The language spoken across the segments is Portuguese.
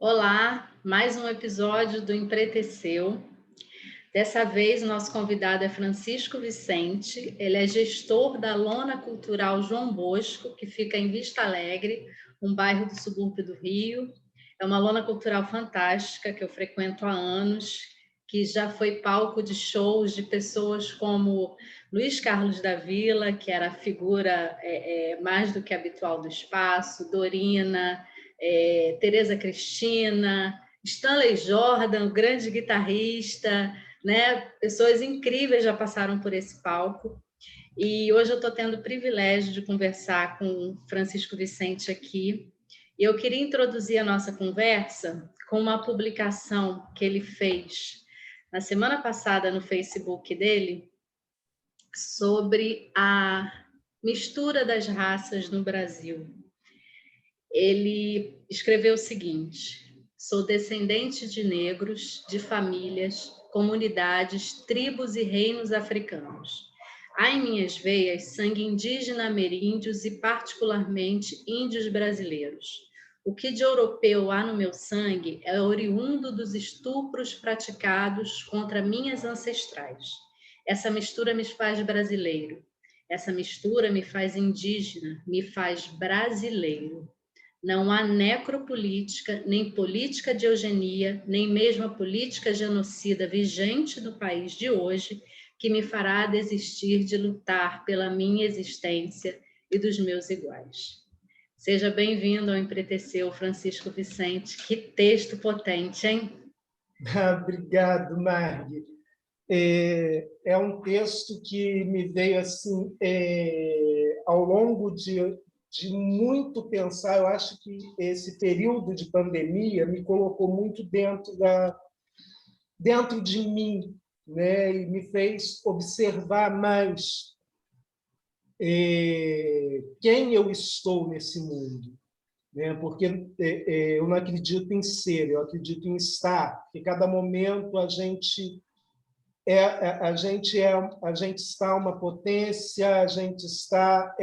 Olá, mais um episódio do Empreteceu. Dessa vez, o nosso convidado é Francisco Vicente. Ele é gestor da Lona Cultural João Bosco, que fica em Vista Alegre, um bairro do subúrbio do Rio. É uma lona cultural fantástica que eu frequento há anos, que já foi palco de shows de pessoas como Luiz Carlos da Vila, que era a figura mais do que habitual do espaço, Dorina, Tereza Cristina, Stanley Jordan, o grande guitarrista, né? Pessoas incríveis já passaram por esse palco. E hoje eu estou tendo o privilégio de conversar com Francisco Vicente aqui. E eu queria introduzir a nossa conversa com uma publicação que ele fez na semana passada no Facebook dele sobre a mistura das raças no Brasil. Ele escreveu o seguinte: sou descendente de negros, de famílias, comunidades, tribos e reinos africanos. Há em minhas veias sangue indígena, ameríndios e, particularmente, índios brasileiros. O que de europeu há no meu sangue é oriundo dos estupros praticados contra minhas ancestrais. Essa mistura me faz brasileiro. Essa mistura me faz indígena, me faz brasileiro. Não há necropolítica, nem política de eugenia, nem mesmo a política genocida vigente no país de hoje que me fará desistir de lutar pela minha existência e dos meus iguais. Seja bem-vindo ao Empreteceu, Francisco Vicente. Que texto potente, hein? Obrigado, Marg. É um texto que me veio assim ao longo de muito pensar. Eu acho que esse período de pandemia me colocou muito dentro de mim, né? E me fez observar mais quem eu estou nesse mundo, né? Porque eu não acredito em ser, eu acredito em estar. Que cada momento a gente está uma potência, a gente está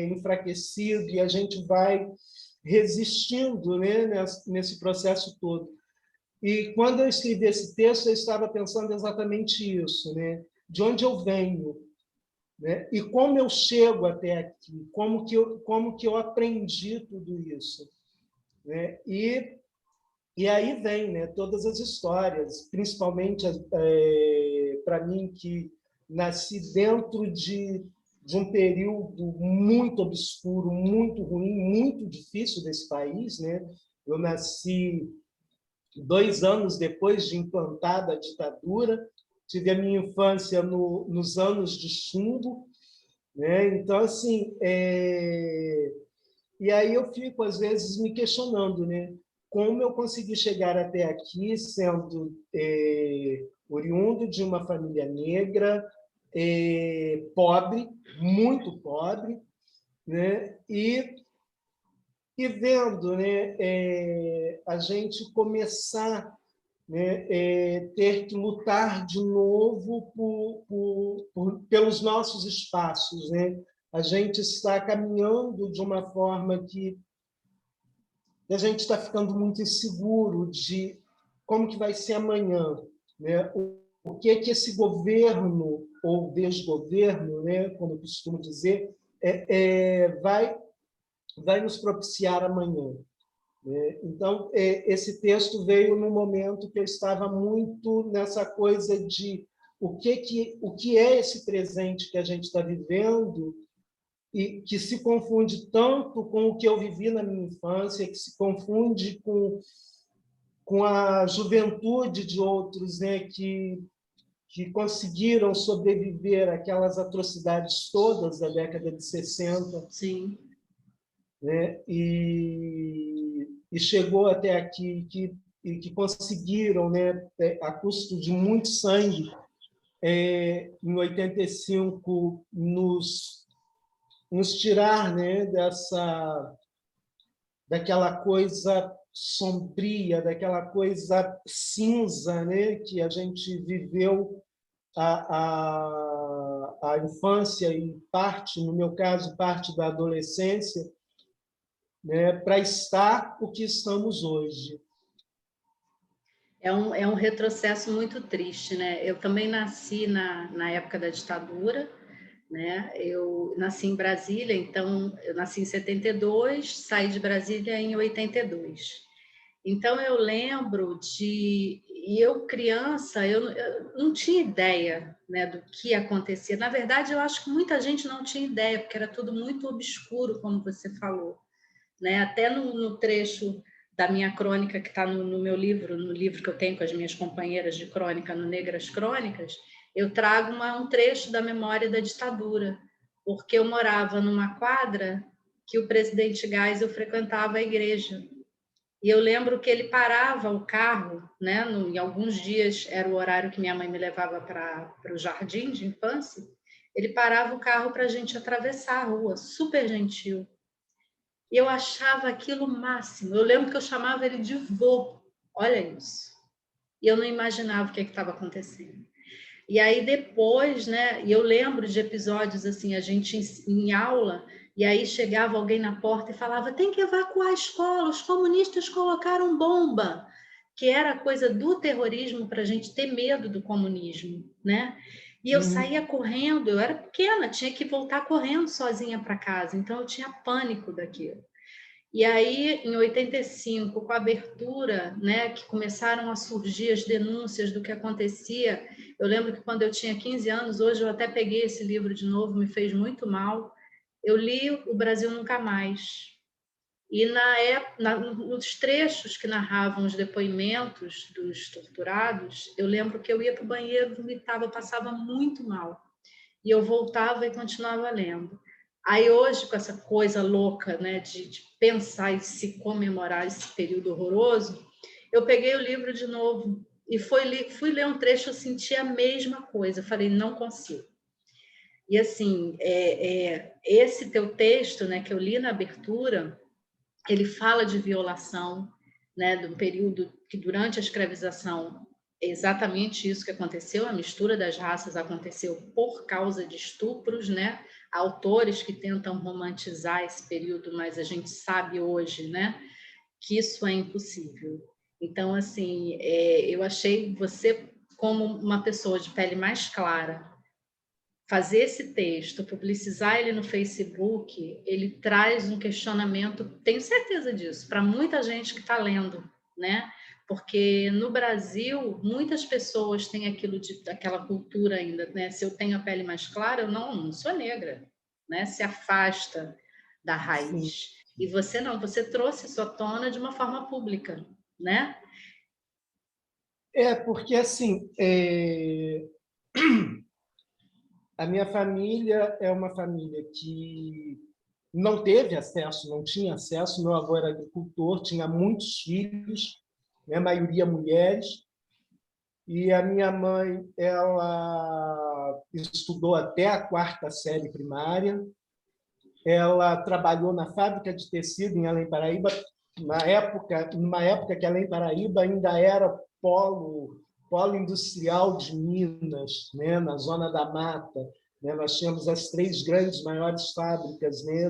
enfraquecido e a gente vai resistindo, né, nesse processo todo. E quando eu escrevi esse texto, eu estava pensando exatamente isso, né? De onde eu venho, né? E como eu chego até aqui, como que eu aprendi tudo isso, né? E aí vem, né, todas as histórias, principalmente para mim, que nasci dentro de um período muito obscuro, muito ruim, muito difícil desse país, né? Eu nasci 2 anos depois de implantada a ditadura, tive a minha infância nos anos de chumbo, né? Então, assim, e aí eu fico, às vezes, me questionando, né? Como eu consegui chegar até aqui sendo oriundo de uma família negra, pobre, muito pobre, né? E vendo, né, a gente começar, né, ter que lutar de novo pelos nossos espaços, né? A gente está caminhando de uma forma que a gente está ficando muito inseguro de como que vai ser amanhã, né? O que esse governo ou desgoverno, né, como eu costumo dizer, vai nos propiciar amanhã, né? Então, esse texto veio no momento que eu estava muito nessa coisa de o que é esse presente que a gente está vivendo e que se confunde tanto com o que eu vivi na minha infância, que se confunde com a juventude de outros, né, que conseguiram sobreviver àquelas atrocidades todas da década de 60. Sim. Né, e chegou até aqui, e que conseguiram, né, a custo de muito sangue, em 85, nos tirar, né, daquela coisa sombria, daquela coisa cinza, né, que a gente viveu a infância e parte, no meu caso, parte da adolescência, né, para estar o que estamos hoje. É um retrocesso muito triste, né? Eu também nasci na época da ditadura, né? Eu nasci em Brasília, então eu nasci em 72, saí de Brasília em 82. Então eu lembro e eu criança, eu não tinha ideia, né, do que acontecia. Na verdade, eu acho que muita gente não tinha ideia, porque era tudo muito obscuro, como você falou, né? Até no trecho da minha crônica que está no meu livro, no livro que eu tenho com as minhas companheiras de crônica no Negras Crônicas, eu trago um trecho da memória da ditadura, porque eu morava numa quadra que o presidente Geisel frequentava a igreja. E eu lembro que ele parava o carro, né? Em alguns dias era o horário que minha mãe me levava para o jardim de infância. Ele parava o carro para a gente atravessar a rua, super gentil. E eu achava aquilo o máximo. Eu lembro que eu chamava ele de vô. Olha isso. E eu não imaginava o que estava acontecendo. E aí depois, né? E eu lembro de episódios assim, a gente em aula, e aí chegava alguém na porta e falava: tem que evacuar a escola, os comunistas colocaram bomba, que era coisa do terrorismo para a gente ter medo do comunismo, né? E eu saía correndo, eu era pequena, tinha que voltar correndo sozinha para casa, então eu tinha pânico daquilo. E aí, em 85, com a abertura, né, que começaram a surgir as denúncias do que acontecia, eu lembro que quando eu tinha 15 anos, hoje eu até peguei esse livro de novo, me fez muito mal, eu li O Brasil Nunca Mais. E nos trechos que narravam os depoimentos dos torturados, eu lembro que eu ia para o banheiro, vomitava, passava muito mal. E eu voltava e continuava lendo. Aí hoje, com essa coisa louca, né, de pensar e se comemorar esse período horroroso, eu peguei o livro de novo e fui ler um trecho, eu senti a mesma coisa. Eu falei, não consigo. E assim, esse teu texto, né, que eu li na abertura, ele fala de violação, né, do período que durante a escravização é exatamente isso que aconteceu, a mistura das raças aconteceu por causa de estupros, né? Autores que tentam romantizar esse período, mas a gente sabe hoje, né, que isso é impossível. Então, assim, eu achei você como uma pessoa de pele mais clara, fazer esse texto, publicizar ele no Facebook, ele traz um questionamento, tenho certeza disso, para muita gente que está lendo, né? Porque no Brasil, muitas pessoas têm daquela cultura ainda, né? Se eu tenho a pele mais clara, eu não sou negra, né? Se afasta da Sim. raiz. E você não, você trouxe isso à tona de uma forma pública, né? Porque assim, a minha família é uma família que não teve acesso, não tinha acesso. Meu avô era agricultor, tinha muitos filhos, né, a maioria mulheres, e a minha mãe ela estudou até a quarta série primária. Ela trabalhou na fábrica de tecido em Além Paraíba, numa época que Além Paraíba ainda era polo industrial de Minas, né, na zona da Mata. Né, nós tínhamos as três grandes maiores fábricas, né,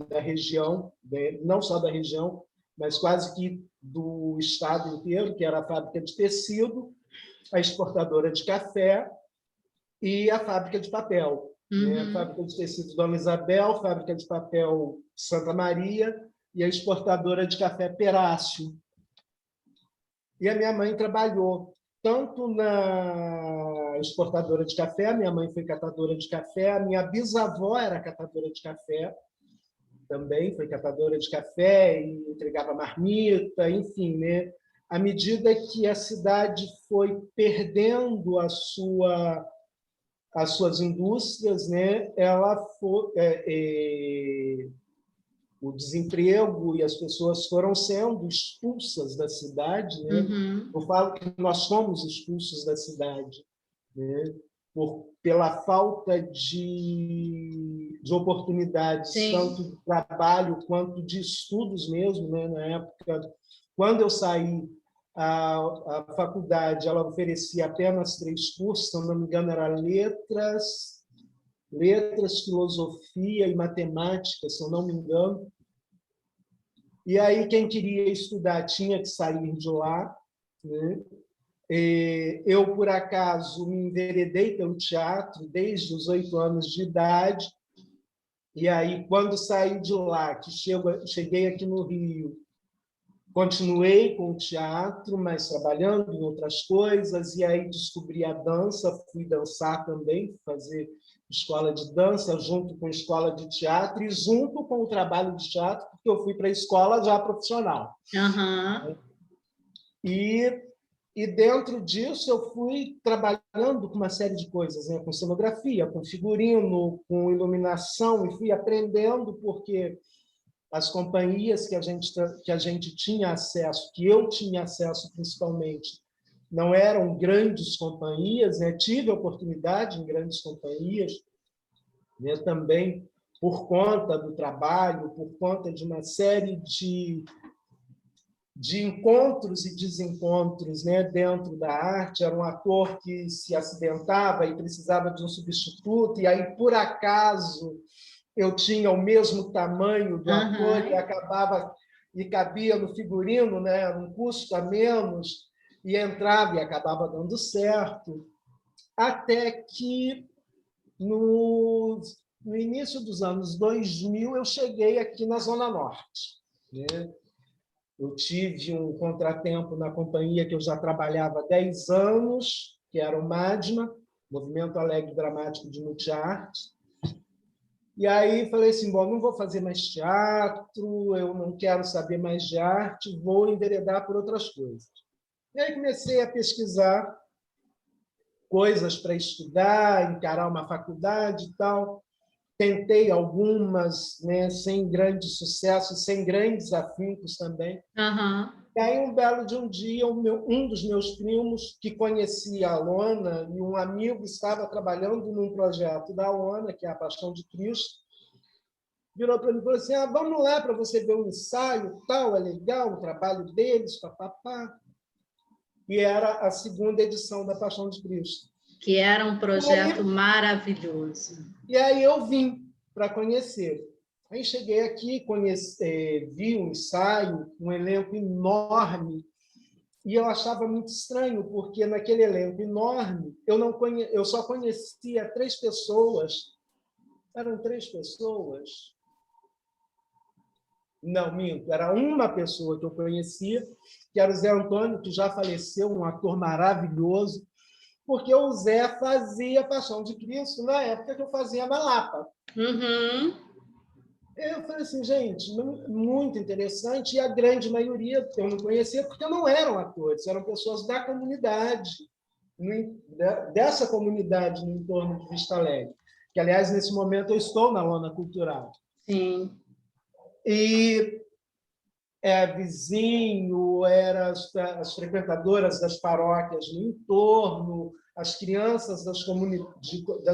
da região, né, não só da região, mas quase que do estado inteiro, que era a fábrica de tecido, a exportadora de café e a fábrica de papel. Né? A fábrica de tecido Dona Isabel, a fábrica de papel Santa Maria e a exportadora de café Perácio. E a minha mãe trabalhou tanto na exportadora de café, a minha mãe foi catadora de café, a minha bisavó era catadora de café, também foi catadora de café e entregava marmita, enfim, né? À medida que a cidade foi perdendo as suas indústrias, né? O desemprego e as pessoas foram sendo expulsas da cidade, né? Eu falo que nós somos expulsos da cidade, né? Pela falta de oportunidades, Sim. tanto de trabalho quanto de estudos mesmo, né? Na época, quando eu saí, a faculdade ela oferecia apenas 3 cursos, se não me engano, era letras, filosofia e matemática, se eu não me engano. E aí quem queria estudar tinha que sair de lá. né? Eu, por acaso, me enveredei pelo teatro desde os 8 anos de idade, e aí, quando saí de lá, que cheguei aqui no Rio, continuei com o teatro, mas trabalhando em outras coisas, e aí descobri a dança, fui dançar também, fazer escola de dança junto com a escola de teatro e junto com o trabalho de teatro, porque eu fui para a escola já profissional. Uhum. E dentro disso eu fui trabalhando com uma série de coisas, né? Com cenografia, com figurino, com iluminação, e fui aprendendo porque as companhias que a gente tinha acesso, que eu tinha acesso principalmente, não eram grandes companhias, né? Tive oportunidade em grandes companhias, né? Também por conta do trabalho, por conta de uma série de encontros e desencontros, né, dentro da arte. Era um ator que se acidentava e precisava de um substituto, e aí, por acaso, eu tinha o mesmo tamanho do ator e cabia no figurino, né, um custo a menos, e entrava e acabava dando certo, até que no início dos anos 2000 eu cheguei aqui na Zona Norte, né? Eu tive um contratempo na companhia que eu já trabalhava há 10 anos, que era o MADMA, Movimento Alegre Dramático de Multiarte. E aí falei assim, bom, não vou fazer mais teatro, eu não quero saber mais de arte, vou enveredar por outras coisas. E aí comecei a pesquisar coisas para estudar, encarar uma faculdade e tal. Tentei algumas, né, sem grande sucesso, sem grandes afincos também. Uhum. E aí, um belo de um dia, um dos meus primos, que conhecia a Lona, e um amigo estava trabalhando num projeto da Lona, que é a Paixão de Cristo, virou para mim e falou assim, vamos lá para você ver o ensaio, tal, é legal, o trabalho deles, papapá. E era a segunda edição da Paixão de Cristo. Que era um projeto maravilhoso. E aí eu vim para conhecer. Aí cheguei aqui, vi um ensaio, um elenco enorme, e eu achava muito estranho, porque naquele elenco enorme eu só conhecia 3 pessoas. Eram 3 pessoas? Não, minto. Era uma pessoa que eu conhecia, que era o Zé Antônio, que já faleceu, um ator maravilhoso, porque o Zé fazia Paixão de Cristo na época que eu fazia na Lapa. Uhum. Eu falei assim, gente, muito interessante, e a grande maioria eu não conhecia porque não eram atores, eram pessoas da comunidade, dessa comunidade no entorno de Vista Alegre, que, aliás, nesse momento eu estou na Lona Cultural. Sim. E vizinho, eram as frequentadoras das paróquias no entorno, as crianças das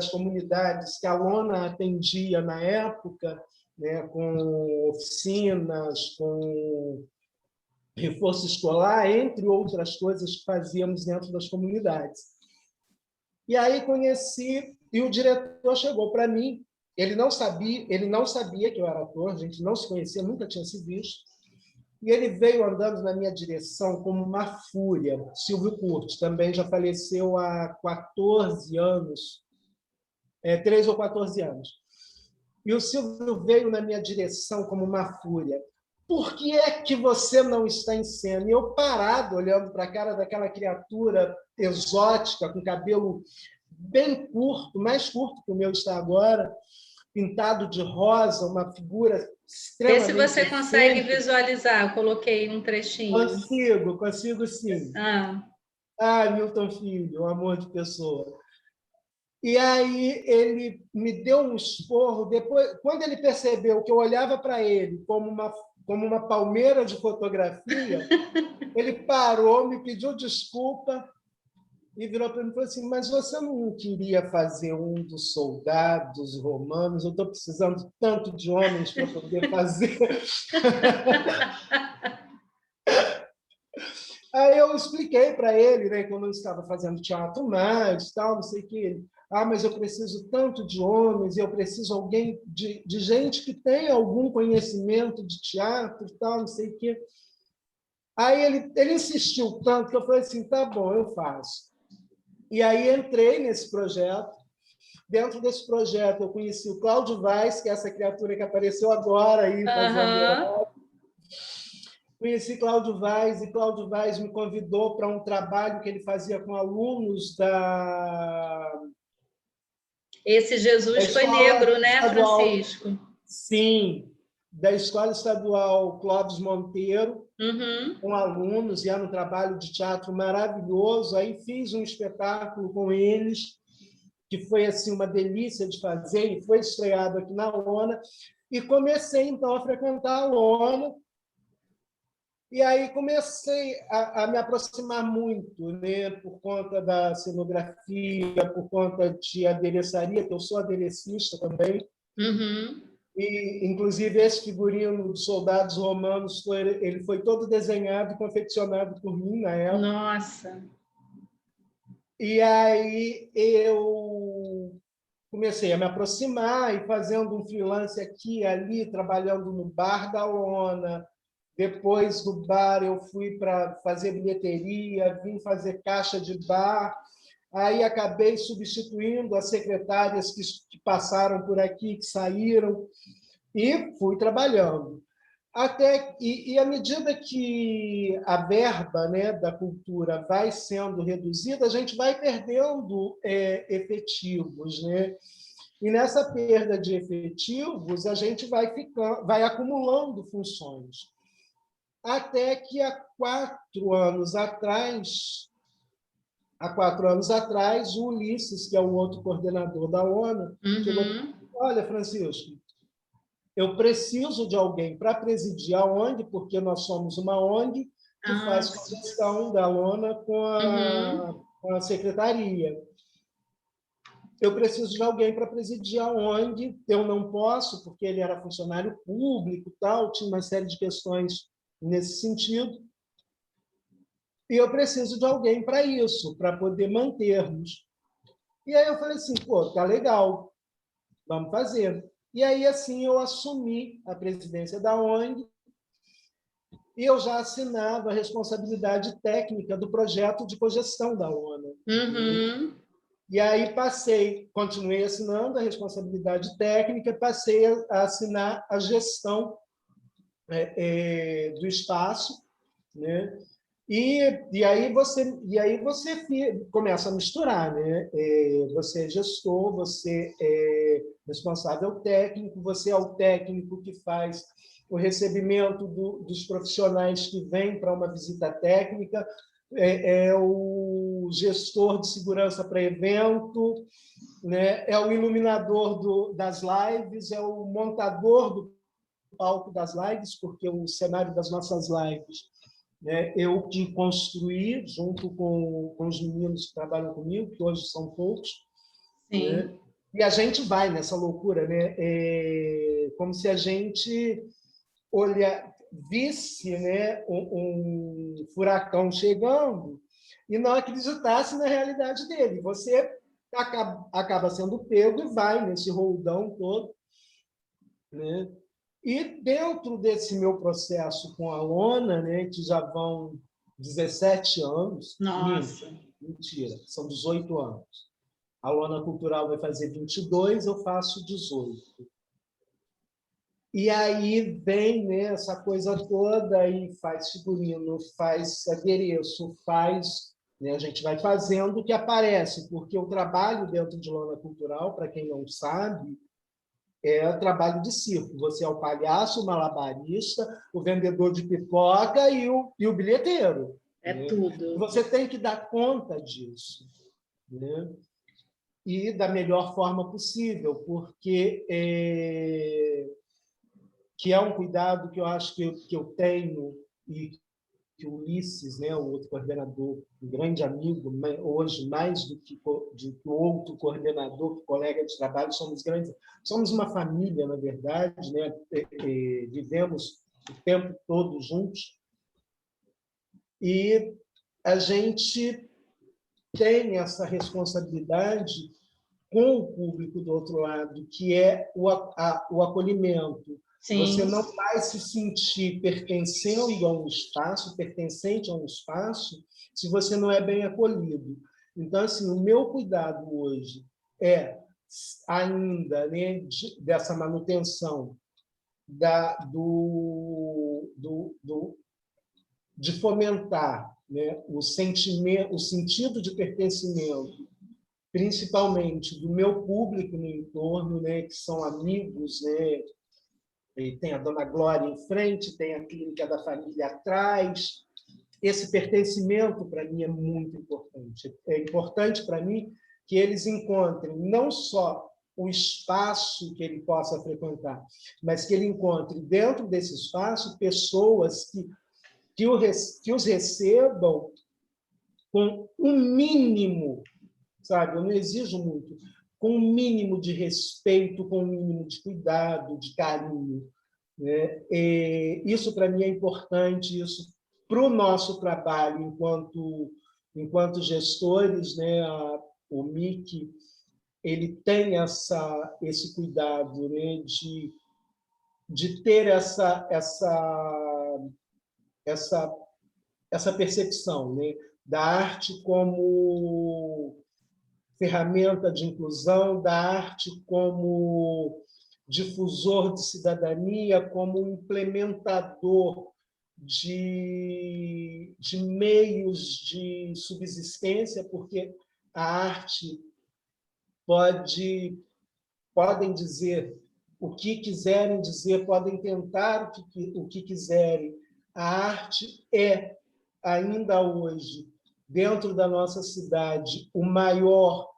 comunidades que a Lona atendia na época, né, com oficinas, com reforço escolar, entre outras coisas que fazíamos dentro das comunidades. E aí conheci, e o diretor chegou para mim, ele não sabia que eu era ator, a gente não se conhecia, nunca tinha se visto, e ele veio andando na minha direção como uma fúria. Silvio Curti também já faleceu há 14 anos, 13 ou 14 anos. E o Silvio veio na minha direção como uma fúria. Por que é que você não está em cena? E eu parado, olhando para a cara daquela criatura exótica, com cabelo bem curto, mais curto que o meu está agora, pintado de rosa, uma figura Vê se extremamente você consegue excêntrica. visualizar. Eu coloquei um trechinho. Consigo sim. Ah. Milton Filho, um amor de pessoa. E aí ele me deu um esporro. Depois, quando ele percebeu que eu olhava para ele como uma palmeira de fotografia, ele parou, me pediu desculpa e virou para mim e falou assim, mas você não queria fazer um dos soldados romanos? Eu estou precisando tanto de homens para poder fazer. Aí eu expliquei para ele, né, que eu não estava fazendo teatro mais, tal, não sei o que. Mas eu preciso tanto de homens, eu preciso de gente que tenha algum conhecimento de teatro, tal, não sei o quê. Aí ele insistiu tanto que eu falei assim, tá bom, eu faço. E aí entrei nesse projeto. Dentro desse projeto, eu conheci o Cláudio Vaz, que é essa criatura que apareceu agora aí fazendo. Conheci Cláudio Vaz, e Cláudio Vaz me convidou para um trabalho que ele fazia com alunos Esse da Jesus foi Escola negro, né, Estadual. Francisco? Sim, da Escola Estadual Clóvis Monteiro, Uhum. com alunos, e era um trabalho de teatro maravilhoso. Aí fiz um espetáculo com eles, que foi assim uma delícia de fazer, e foi estreado aqui na Lona. E comecei, então, a frequentar a Lona. E aí comecei a me aproximar muito, né, por conta da cenografia, por conta de adereçaria, que eu sou aderecista também. Uhum. E, inclusive, esse figurino dos soldados romanos ele foi todo desenhado e confeccionado por mim na época. Nossa! E aí eu comecei a me aproximar e fazendo um freelance aqui e ali, trabalhando no bar da Lona. Depois do bar, eu fui para fazer bilheteria, vim fazer caixa de bar. Aí acabei substituindo as secretárias que passaram por aqui, que saíram, e fui trabalhando. À medida que a verba, né, da cultura vai sendo reduzida, a gente vai perdendo efetivos, né? E nessa perda de efetivos, a gente vai acumulando funções. Até que há 4 anos atrás, o Ulisses, que é o outro coordenador da ONU, chegou e Uhum. disse: olha, Francisco, eu preciso de alguém para presidir a ONG, porque nós somos uma ONG que faz Sim. gestão da ONU Uhum. com a secretaria. Eu preciso de alguém para presidir a ONG, eu não posso, porque ele era funcionário público, tal, tinha uma série de questões nesse sentido, e eu preciso de alguém para isso, para poder mantermos. E aí eu falei assim, pô, tá legal, vamos fazer. E aí, assim, eu assumi a presidência da ONG, e eu já assinava a responsabilidade técnica do projeto de cogestão da ONU. Uhum. E aí continuei assinando a responsabilidade técnica, passei a assinar a gestão do espaço, né? E aí você começa a misturar, né? Você é gestor, você é responsável técnico, você é o técnico que faz o recebimento dos profissionais que vêm para uma visita técnica, é o gestor de segurança para evento, né? É o iluminador das lives, é o montador do palco das lives, porque o cenário das nossas lives, né, eu que construí junto com os meninos que trabalham comigo, que hoje são poucos, né? Sim. E a gente vai nessa loucura, né? Como se a gente visse, né, um furacão chegando e não acreditasse na realidade dele. Você acaba sendo pego e vai nesse roldão todo, né? E dentro desse meu processo com a ONA, né, que já vão 17 anos, Nossa. mentira, são 18 anos. A ONA Cultural vai fazer 22, eu faço 18. E aí vem, né, essa coisa toda, e faz figurino, faz adereço, né, a gente vai fazendo o que aparece, porque o trabalho dentro de Lona Cultural, para quem não sabe, é trabalho de circo. Você é o palhaço, o malabarista, o vendedor de pipoca e o bilheteiro. É Né? tudo. Você tem que dar conta disso, né? E da melhor forma possível, porque que é um cuidado que eu acho que eu tenho, e que o Ulisses, né, o outro coordenador, um grande amigo, hoje mais do que o outro coordenador, colega de trabalho, somos uma família, na verdade, né? Vivemos o tempo todo juntos, e a gente tem essa responsabilidade com o público do outro lado, que é o acolhimento, Você Sim. não vai se sentir pertencendo a um espaço, pertencente a um espaço, se você não é bem acolhido. Então, assim, o meu cuidado hoje é ainda, né, dessa manutenção de fomentar, né, o sentimento, o sentido de pertencimento, principalmente do meu público no entorno, né, que são amigos, né, e tem a Dona Glória em frente, tem a clínica da família atrás. Esse pertencimento, para mim, é muito importante. É importante para mim que eles encontrem não só o espaço que ele possa frequentar, mas que ele encontre dentro desse espaço pessoas que os recebam com um mínimo, sabe? Eu não exijo muito, com um mínimo de respeito, com um mínimo de cuidado, de carinho, né? E isso para mim é importante, isso para o nosso trabalho enquanto gestores, né? O MIC ele tem esse cuidado, né? De ter essa essa percepção, né? Da arte como ferramenta de inclusão, da arte como difusor de cidadania, como implementador de meios de subsistência, porque a arte podem dizer o que quiserem dizer, podem tentar o que quiserem. A arte é, ainda hoje, dentro da nossa cidade, o maior,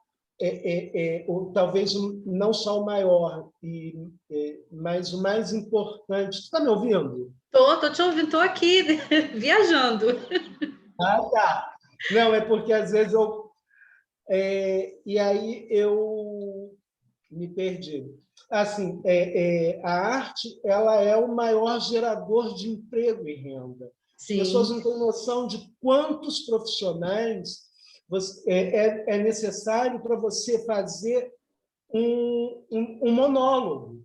talvez não só o maior, mas o mais importante. Você está me ouvindo? Tô te ouvindo, tô aqui viajando. Ah, tá. Não, é porque às vezes e aí eu me perdi. Assim, a arte ela é o maior gerador de emprego e renda. As pessoas Sim. não têm noção de quantos profissionais é necessário para você fazer um monólogo.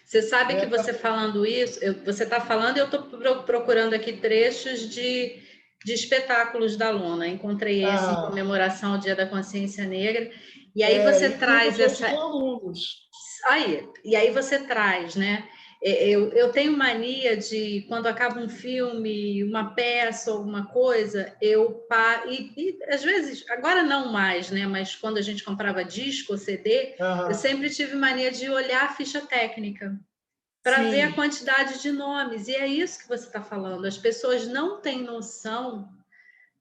Você sabe que Né? você falando isso, você está falando e eu estou procurando aqui trechos de espetáculos da Lona. Encontrei esse em Ah, comemoração ao Dia da Consciência Negra. E aí você e tudo traz feito essa. de alunos. E aí você traz, né? Eu tenho mania de, quando acaba um filme, uma peça, alguma coisa, eu paro. E às vezes, agora não mais, né? Mas quando a gente comprava disco ou CD, eu Ah, sempre tive mania de olhar a ficha técnica para ver a sim, quantidade de nomes. E é isso que você está falando. As pessoas não têm noção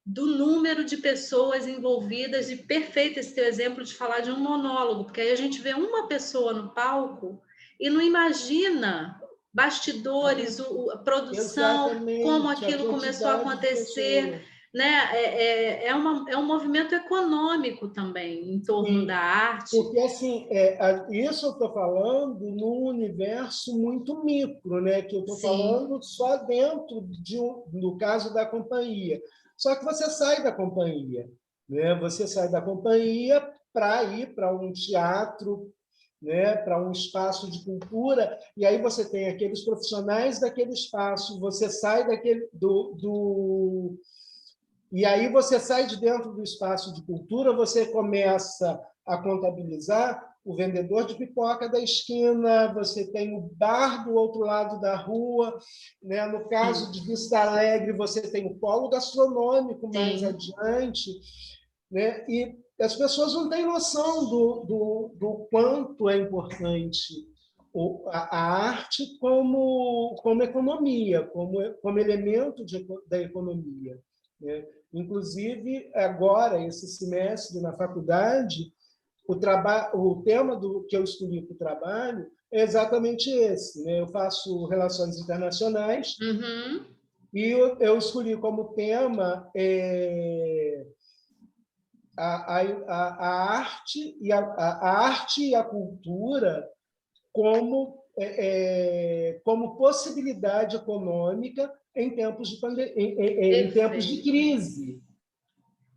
do número de pessoas envolvidas, e perfeito esse teu exemplo de falar de um monólogo, porque aí a gente vê uma pessoa no palco e não imagina bastidores, a produção, como exatamente, a aquilo começou a quantidade de acontecer, pessoas. né? É um movimento econômico também em torno da Sim, arte. porque assim, isso eu estou falando num universo muito micro, né? Que eu estou Sim, falando só dentro do caso da companhia. Só que você sai da companhia, né? Você sai da companhia para ir para um teatro, né? Para um espaço de cultura, e aí você tem aqueles profissionais daquele espaço, você sai e aí você sai de dentro do espaço de cultura, você começa a contabilizar o vendedor de pipoca da esquina, você tem o bar do outro lado da rua, né? No caso sim, de Vista Alegre, você tem o polo gastronômico mais sim, adiante, né? E as pessoas não têm noção do quanto é importante a arte como economia, como elemento da economia, né? Inclusive, agora, esse semestre na faculdade, o tema que eu escolhi para o trabalho é exatamente esse, né? Eu faço relações internacionais uhum, e eu escolhi como tema a arte a arte e a cultura como possibilidade econômica em tempos em tempos de perfeito. crise,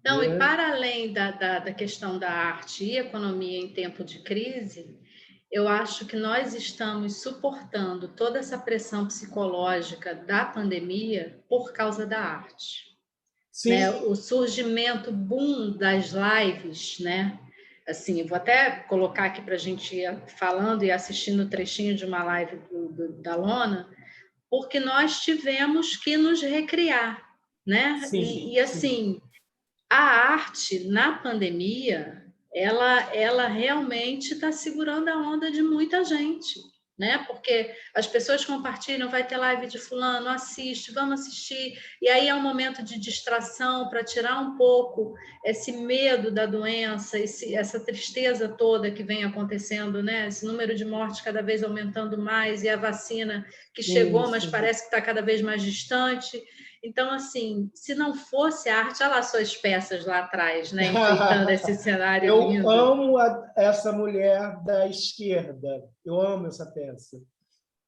Não, e né? para além da questão da arte e economia em tempo de crise, eu acho que nós estamos suportando toda essa pressão psicológica da pandemia por causa da arte, né? Sim, O surgimento, boom das lives, né? Assim, vou até colocar aqui para a gente ir falando e assistindo o trechinho de uma live da Lona, porque nós tivemos que nos recriar, né? sim, E sim. assim, a arte na pandemia, ela realmente está segurando a onda de muita gente, né? Porque as pessoas compartilham, vai ter live de fulano, assiste, vamos assistir, e aí é um momento de distração para tirar um pouco esse medo da doença, essa tristeza toda que vem acontecendo, né? Esse número de mortes cada vez aumentando mais e a vacina que Sim, chegou, mas sim. parece que está cada vez mais distante. Então, assim, se não fosse a arte, olha lá suas peças lá atrás, né? Enfeitando esse cenário Eu lindo. amo essa mulher da esquerda. Eu amo essa peça.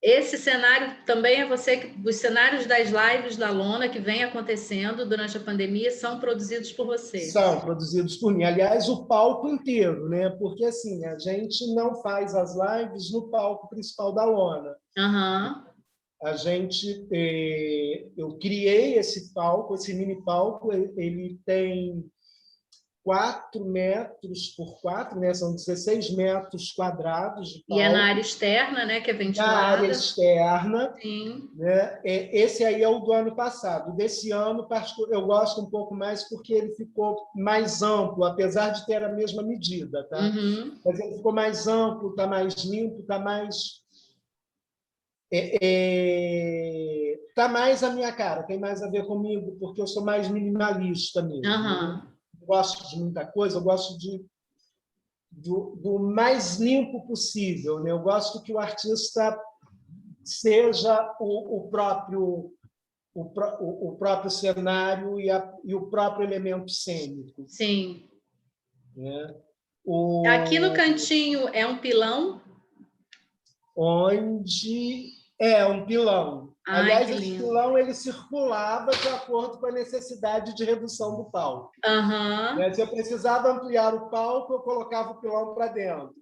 Esse cenário também é os cenários das lives da Lona que vem acontecendo durante a pandemia são produzidos por você. São produzidos por mim. Aliás, o palco inteiro, né? Porque assim, a gente não faz as lives no palco principal da Lona. Aham. Eu criei esse palco, esse mini palco, ele tem 4 metros por 4, né? São 16 metros quadrados de E é na palco, área externa, né? Que é na área ventilada. externa. Sim. Né? Esse aí é o do ano passado. Desse ano, eu gosto um pouco mais porque ele ficou mais amplo, apesar de ter a mesma medida. Tá? Uhum. Mas ele ficou mais amplo, está mais limpo, está mais... tá mais a minha cara, tem mais a ver comigo, porque eu sou mais minimalista mesmo. Né? Aham. Eu gosto de muita coisa, eu gosto do mais limpo possível. Né? Eu gosto que o artista seja o próprio o próprio cenário e o próprio elemento cênico. Sim. Né? Aqui no O, cantinho é um pilão. onde é um pilão. Ai, Aliás, que esse lindo. pilão ele circulava de acordo com a necessidade de redução do palco. Aham. Né? Se eu precisava ampliar o palco, eu colocava o pilão para dentro.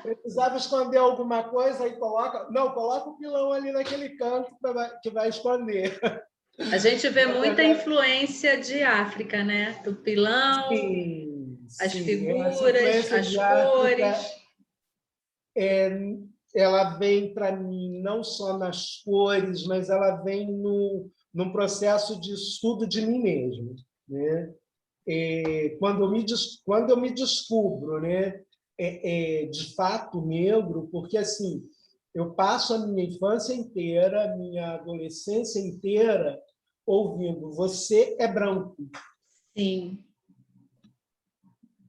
Precisava esconder alguma coisa, aí coloca o pilão ali naquele canto que vai esconder. A gente vê Na muita verdade, influência de África, né? Do pilão, sim, as sim. Essa figuras, influência as de cores. África ela vem para mim não só nas cores, mas ela vem num processo de estudo de mim mesmo. Né? Quando eu me descubro, né, de fato negro, porque assim eu passo a minha infância inteira, a minha adolescência inteira ouvindo você é branco. Sim,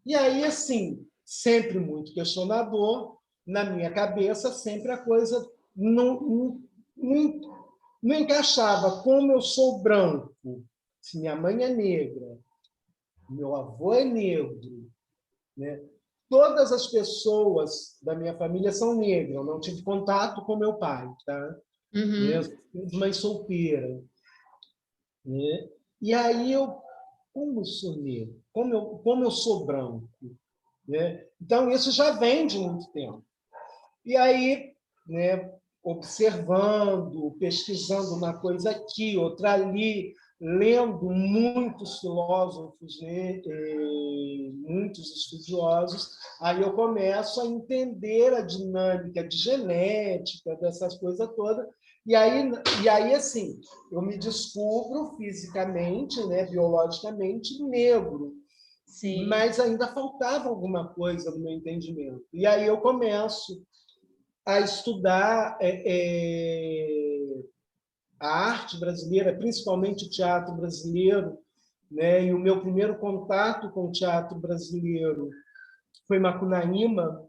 E aí, assim, sempre muito questionador, na minha cabeça, sempre a coisa não, não encaixava. Como eu sou branco, se minha mãe é negra, meu avô é negro, né? Todas as pessoas da minha família são negras. Eu não tive contato com meu pai, tá? uhum. Eu sou de mãe solteira, né? E aí como eu sou negro, como eu sou branco, né? Então isso já vem de muito tempo. E aí, né, observando, pesquisando uma coisa aqui, outra ali, lendo muitos filósofos, né, muitos estudiosos, aí eu começo a entender a dinâmica de genética, dessas coisas todas, e aí assim, eu me descubro fisicamente, né, biologicamente, negro, Sim, mas ainda faltava alguma coisa no meu entendimento. E aí eu começo a estudar a arte brasileira, principalmente o teatro brasileiro, né? E o meu primeiro contato com o teatro brasileiro foi Macunaíma,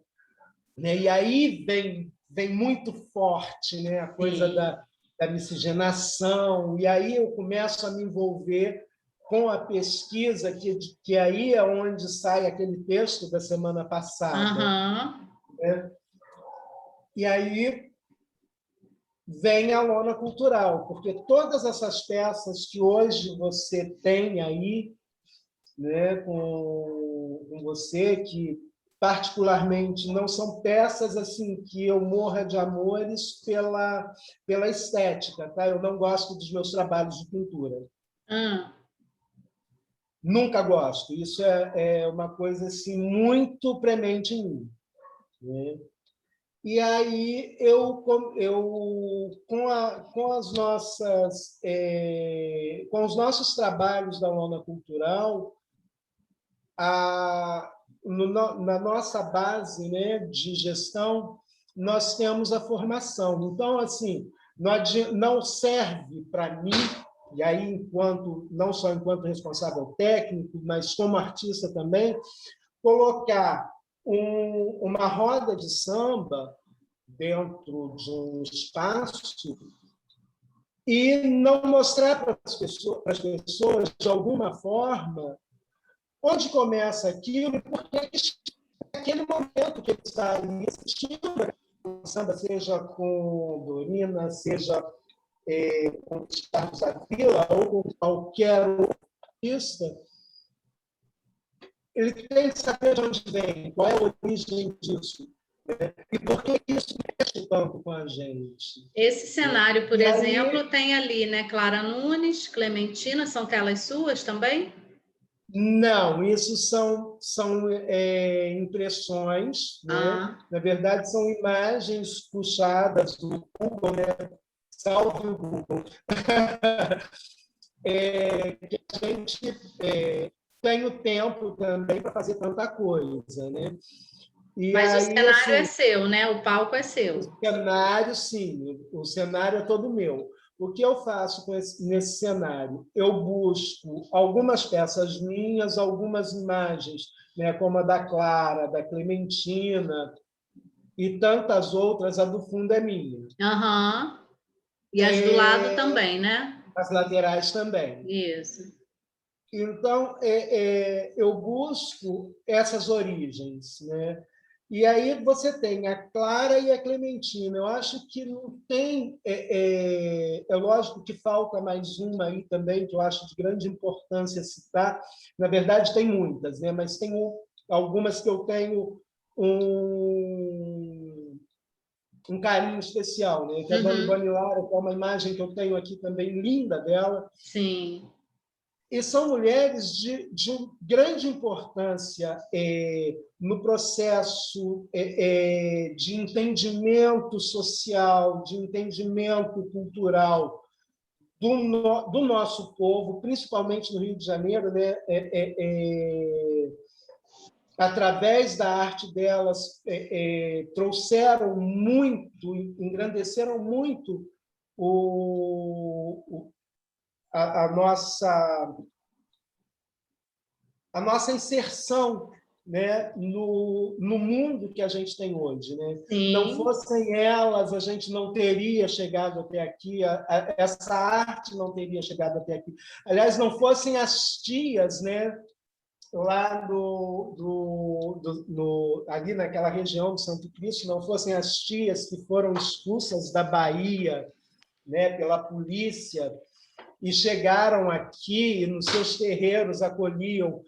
né? E aí vem muito forte, né? A coisa sim. da miscigenação, e aí eu começo a me envolver com a pesquisa, que aí é onde sai aquele texto da semana passada. Aham. Né? E aí vem a lona cultural, porque todas essas peças que hoje você tem aí, né, com você, particularmente, não são peças assim que eu morra de amores pela estética, tá? Eu não gosto dos meus trabalhos de pintura. Nunca gosto. Isso é uma coisa assim, muito premente em mim, né? E aí, com os nossos trabalhos da Lona Cultural, na nossa base, né, de gestão, nós temos a formação. Então, assim, não serve para mim, e aí não só enquanto responsável técnico, mas como artista também, colocar uma roda de samba dentro de um espaço e não mostrar para as pessoas, de alguma forma, onde começa aquilo e por que aquele momento que ele está ali assistindo o samba, seja com Dorina, seja com Carlos Avila ou com qualquer artista, ele tem que saber de onde vem, qual é a origem disso, né? E por que isso mexe tanto com a gente. Esse cenário, por exemplo, aí, tem ali, né, Clara Nunes, Clementina, são telas suas também? Não, isso são impressões, né? Na verdade, são imagens puxadas do Google, né? Salve o Google. Que a gente tem o tempo também para fazer tanta coisa, né? E mas aí, o cenário assim, é seu, né? O palco é seu. O cenário, sim, o cenário é todo meu. O que eu faço nesse cenário? Eu busco algumas peças minhas, algumas imagens, né, como a da Clara, da Clementina e tantas outras, a do fundo é minha. Uhum. E as do lado também, né? As laterais também. Isso. Então, eu busco essas origens, né? E aí você tem a Clara e a Clementina. Eu acho que não tem... É lógico que falta mais uma aí também, que eu acho de grande importância citar. Na verdade, tem muitas, né? Mas tem algumas que eu tenho um carinho especial, né? Que é a Dona Ivone Lara, que é uma imagem que eu tenho aqui também, linda dela. Sim. E são mulheres de grande importância no processo de entendimento social, de entendimento cultural do nosso povo, principalmente no Rio de Janeiro, né? Através da arte delas, trouxeram muito, engrandeceram muito a nossa inserção, né, no mundo que a gente tem hoje, né? Sim. Não fossem elas, a gente não teria chegado até aqui, essa arte não teria chegado até aqui. Aliás, não fossem as tias, né, lá ali naquela região do Santo Cristo, não fossem as tias que foram expulsas da Bahia, né, pela polícia e chegaram aqui e nos seus terreiros acolhiam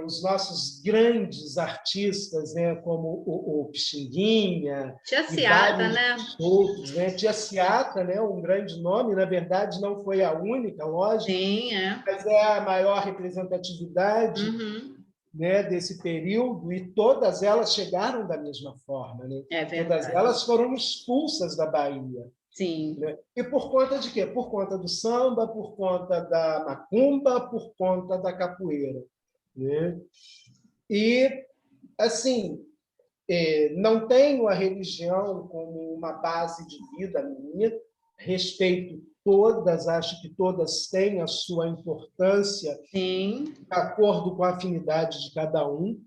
os nossos grandes artistas, né, como o Pixinguinha Tia e Ciata, vários né? outros, né? Tia Ciata, né, um grande nome, na verdade não foi a única, lógico, Sim, é. mas é a maior representatividade, né, desse período, e todas elas chegaram da mesma forma, né? É Todas verdade. elas foram expulsas da Bahia. Sim. Né? E por conta de quê? Por conta do samba, por conta da macumba, por conta da capoeira. Né? E, assim, não tenho a religião como uma base de vida minha, respeito todas, acho que todas têm a sua importância, sim, de acordo com a afinidade de cada um,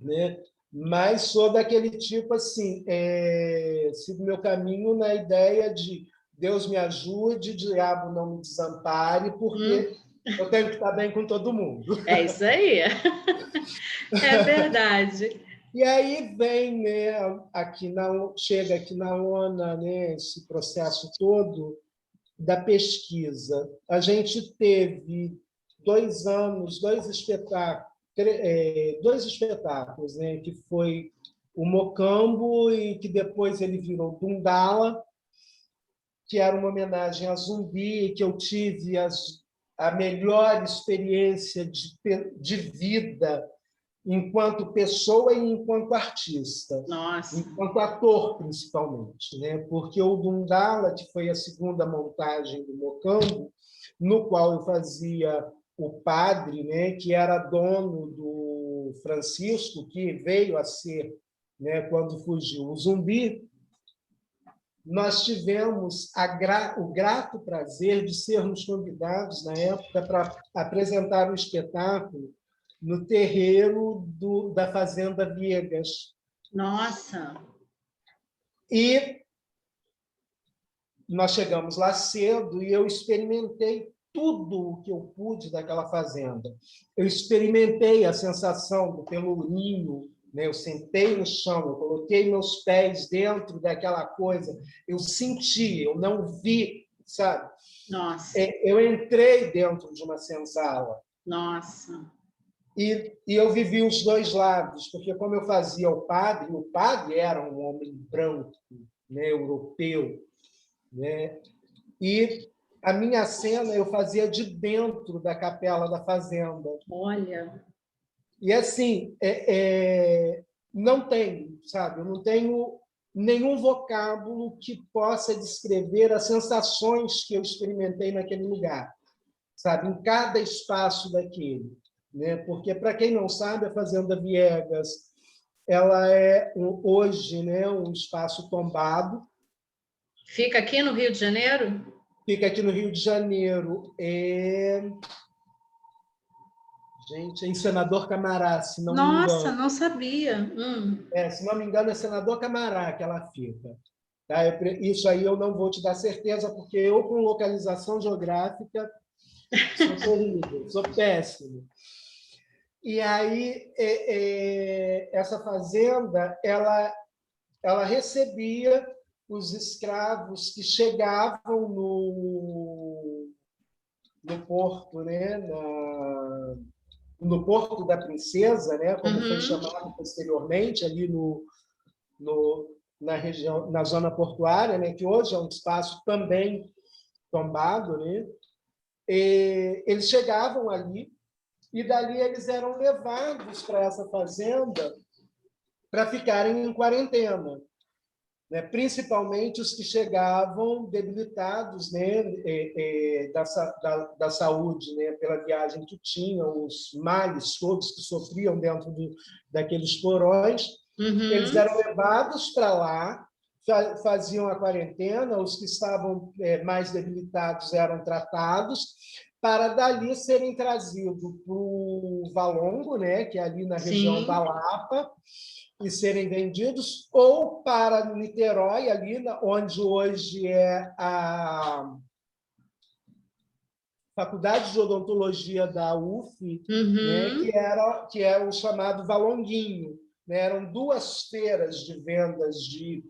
né? Mas sou daquele tipo assim, sigo meu caminho na ideia de Deus me ajude, diabo não me desampare, porque eu tenho que estar bem com todo mundo. É isso aí. É verdade. E aí vem, né, chega aqui na ONA, né, esse processo todo da pesquisa. A gente teve 2 anos, 2 espetáculos dois espetáculos, né? Que foi o Mocambo e que depois ele virou Dundala, que era uma homenagem a Zumbi, que eu tive a melhor experiência de vida enquanto pessoa e enquanto artista, Nossa. enquanto ator, principalmente, né? Porque o Dundala, que foi a segunda montagem do Mocambo, no qual eu fazia o padre, né, que era dono do Francisco, que veio a ser, né, quando fugiu o Zumbi, nós tivemos o grato prazer de sermos convidados, na época, para apresentar um espetáculo no terreiro da Fazenda Viegas. Nossa! E nós chegamos lá cedo e eu experimentei tudo o que eu pude daquela fazenda. Eu experimentei a sensação do pelourinho, né? Eu sentei no chão, eu coloquei meus pés dentro daquela coisa, eu senti, eu não vi, sabe? Nossa! Eu entrei dentro de uma senzala. Nossa! E eu vivi os dois lados, porque como eu fazia o padre era um homem branco, né? Europeu, né? E a minha cena eu fazia de dentro da capela da fazenda. Olha! E assim, não tenho, sabe? Eu não tenho nenhum vocábulo que possa descrever as sensações que eu experimentei naquele lugar, sabe? Em cada espaço daquele, né? Porque para quem não sabe, a Fazenda Viegas, ela é hoje, né, um espaço tombado. Fica aqui no Rio de Janeiro? Fica aqui no Rio de Janeiro. Gente, é em Senador Camará, se não me Nossa, engano. não sabia. Se não me engano, é Senador Camará que ela fica. Tá? Isso aí eu não vou te dar certeza, porque eu, com localização geográfica, sou terrível, sou péssimo. E aí, essa fazenda, ela recebia os escravos que chegavam no porto, né? No Porto da Princesa, né, como foi chamado posteriormente, ali na região, na zona portuária, né, que hoje é um espaço também tombado, né, eles chegavam ali e dali eles eram levados para essa fazenda para ficarem em quarentena, né, principalmente os que chegavam debilitados, né, da saúde, né, pela viagem que tinham, os males todos que sofriam dentro daqueles porões. Eles eram levados para lá, faziam a quarentena, os que estavam mais debilitados eram tratados, para dali serem trazidos para o Valongo, né, que é ali na região da Lapa, e serem vendidos, ou para Niterói, ali onde hoje é a Faculdade de Odontologia da UF, né, que é o chamado Valonguinho. Né? Eram duas feiras de vendas de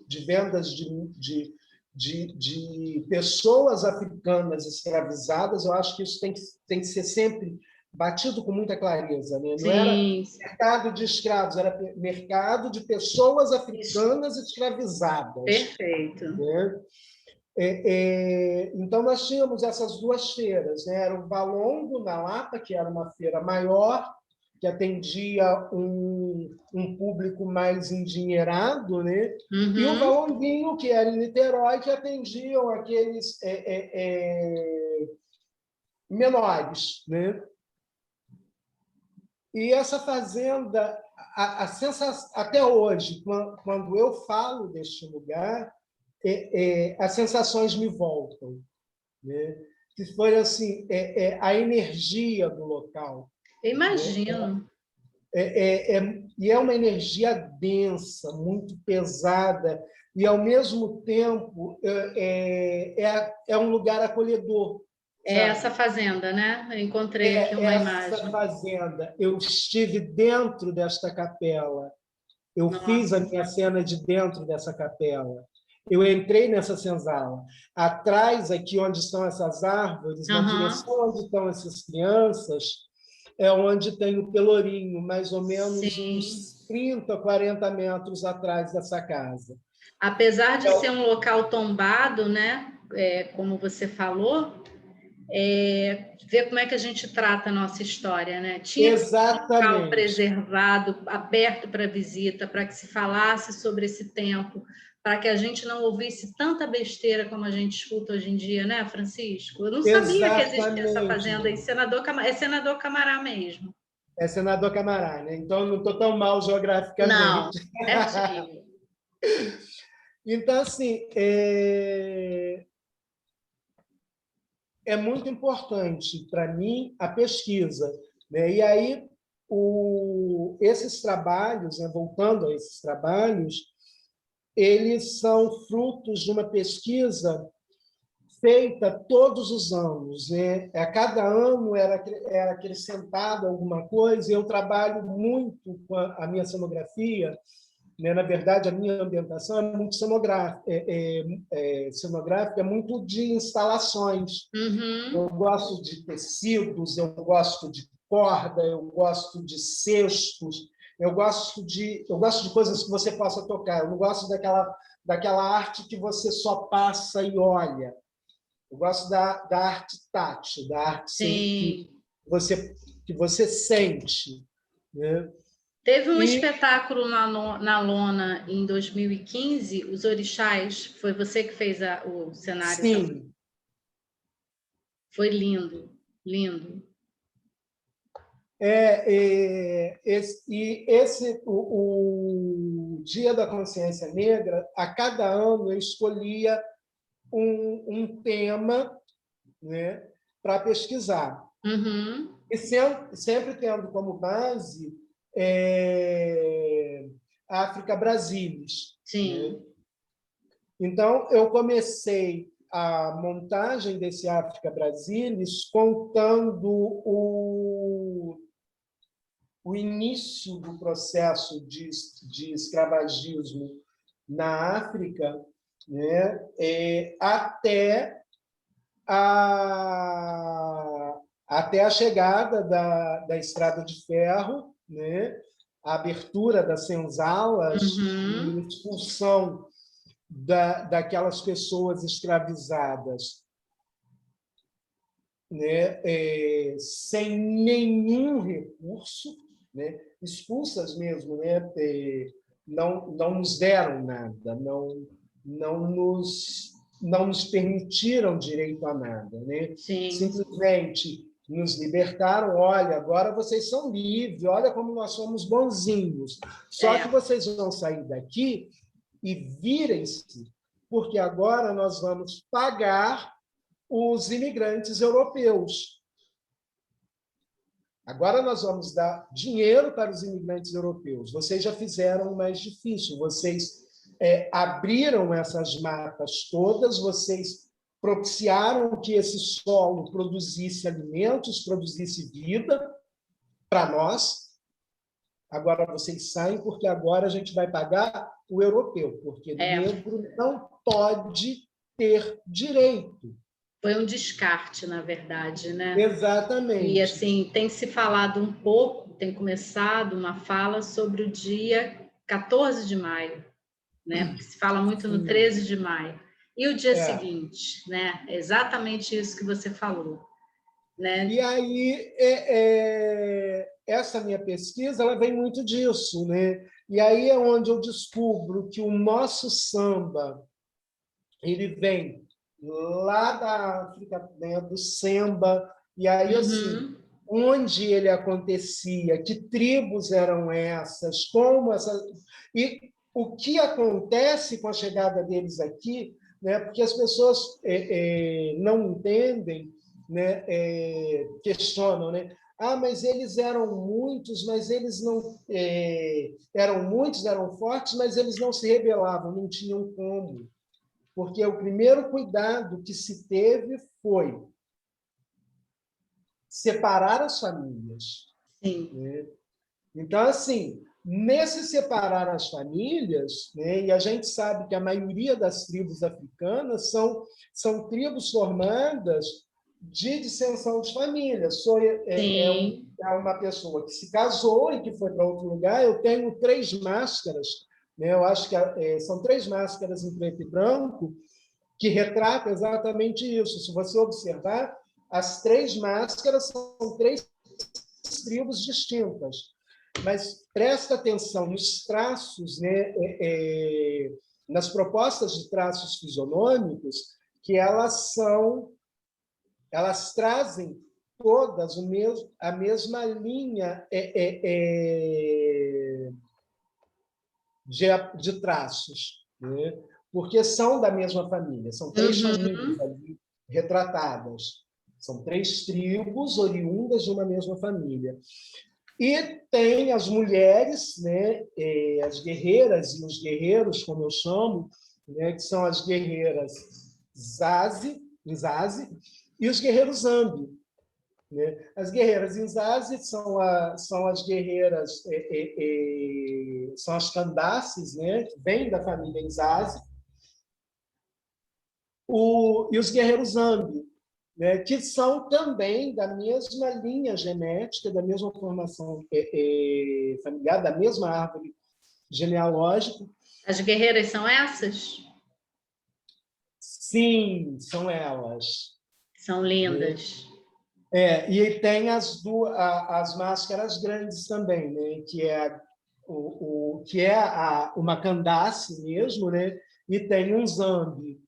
pessoas africanas escravizadas. Eu acho que isso tem que ser sempre batido com muita clareza, né? Não era mercado de escravos, era mercado de pessoas africanas escravizadas. Perfeito. Né? Então, nós tínhamos essas duas feiras, né? Era o Valongo, na Lapa, que era uma feira maior, que atendia um público mais endinheirado, né? E o Valonguinho, que era em Niterói, que atendiam aqueles menores, né? E essa fazenda, a sensação, até hoje, quando eu falo deste lugar, as sensações me voltam, né? Que foi assim, a energia do local. Eu imagino. E é uma energia densa, muito pesada, e, ao mesmo tempo, é um lugar acolhedor. Essa fazenda, né? Eu encontrei aqui uma imagem. Essa fazenda. Eu estive dentro desta capela. Eu fiz a minha cena de dentro dessa capela. Eu entrei nessa senzala. Atrás, aqui onde estão essas árvores, na direção onde estão essas crianças, é onde tem o Pelourinho, mais ou menos Sim. uns 30, 40 metros atrás dessa casa. Apesar de ser um local tombado, né? Como você falou, ver como é que a gente trata a nossa história, né? Tinha que ser um local preservado, aberto para visita, para que se falasse sobre esse tempo, para que a gente não ouvisse tanta besteira como a gente escuta hoje em dia, né, Francisco? Eu não sabia que existia essa fazenda aí, é Senador Camará mesmo. É Senador Camará, né? Então não estou tão mal geograficamente. Não, certinho. Então, assim, é muito importante para mim a pesquisa, né? E aí, esses trabalhos, né, voltando a esses trabalhos, eles são frutos de uma pesquisa feita todos os anos, né? A cada ano era acrescentado alguma coisa, e eu trabalho muito com a minha cenografia, né? Na verdade, a minha ambientação é muito cenográfica, cenográfica, é muito de instalações. Uhum. Eu gosto de tecidos, eu gosto de corda, eu gosto de cestos, eu gosto de coisas que você possa tocar. Eu não gosto daquela arte que você só passa e olha. Eu gosto da arte tátil, da arte que você sente, né? Teve um espetáculo na Lona em 2015, Os Orixás. Foi você que fez o cenário? Sim. Também. Foi lindo, lindo. O Dia da Consciência Negra, a cada ano eu escolhia um tema, né, para pesquisar. Uhum. E sempre tendo como base África Brasilis. Sim. Né? Então, eu comecei a montagem desse África Brasilis contando o início do processo de escravagismo na África, né, até a chegada da Estrada de Ferro, né, a abertura das senzalas, Uhum. a expulsão daquelas pessoas escravizadas, né, sem nenhum recurso, né, expulsas mesmo, né, não nos deram nada, não nos permitiram direito a nada, né? Sim. Simplesmente nos libertaram. Olha, agora vocês são livres, olha como nós somos bonzinhos. Só que vocês vão sair daqui e virem-se, porque agora nós vamos pagar os imigrantes europeus. Agora nós vamos dar dinheiro para os imigrantes europeus. Vocês já fizeram o mais difícil. Vocês abriram essas matas todas, vocês propiciaram que esse solo produzisse alimentos, produzisse vida para nós. Agora vocês saem, porque agora a gente vai pagar o europeu, porque negro não pode ter direito. Foi um descarte, na verdade, né? Exatamente. E, assim, tem se falado um pouco, tem começado uma fala sobre o dia 14 de maio, né? Porque se fala muito no 13 de maio. E o dia seguinte, né? Exatamente isso que você falou, né? E aí, essa minha pesquisa, ela vem muito disso, né? E aí é onde eu descubro que o nosso samba, ele vem lá da África, né, do Semba, e aí, assim, onde ele acontecia, que tribos eram essas, como essas... E o que acontece com a chegada deles aqui, né, porque as pessoas não entendem, né, questionam, né? Ah, mas eles eram muitos, mas eles não... eram muitos, eram fortes, mas eles não se rebelavam, não tinham como. Porque o primeiro cuidado que se teve foi separar as famílias. Sim. Né? Então, assim, nesse separar as famílias, né, e a gente sabe que a maioria das tribos africanas são tribos formadas de dissensão de família. Uma pessoa que se casou e que foi para outro lugar. Eu tenho 3 máscaras, né? Eu acho que são 3 máscaras em preto e branco que retratam exatamente isso. Se você observar, as 3 máscaras são 3 tribos distintas. Mas presta atenção nos traços, né? Nas propostas de traços fisionômicos, que elas trazem todas a mesma linha de traços, né? Porque são da mesma família, são 3 famílias ali retratadas, são 3 tribos oriundas de uma mesma família. E tem as mulheres, né? As guerreiras e os guerreiros, como eu chamo, né? Que são as guerreiras Zazi, e os guerreiros Zambi. Né? As guerreiras Inzazi são as guerreiras, são as Candaces, né? Que vêm da família Inzazi, e os guerreiros Zambi, né? Que são também da mesma linha genética, da mesma formação familiar, da mesma árvore genealógica. As guerreiras são essas? Sim, são elas. São lindas. E tem as máscaras grandes também, né? Que é uma Candace mesmo, né? E tem um Zambi.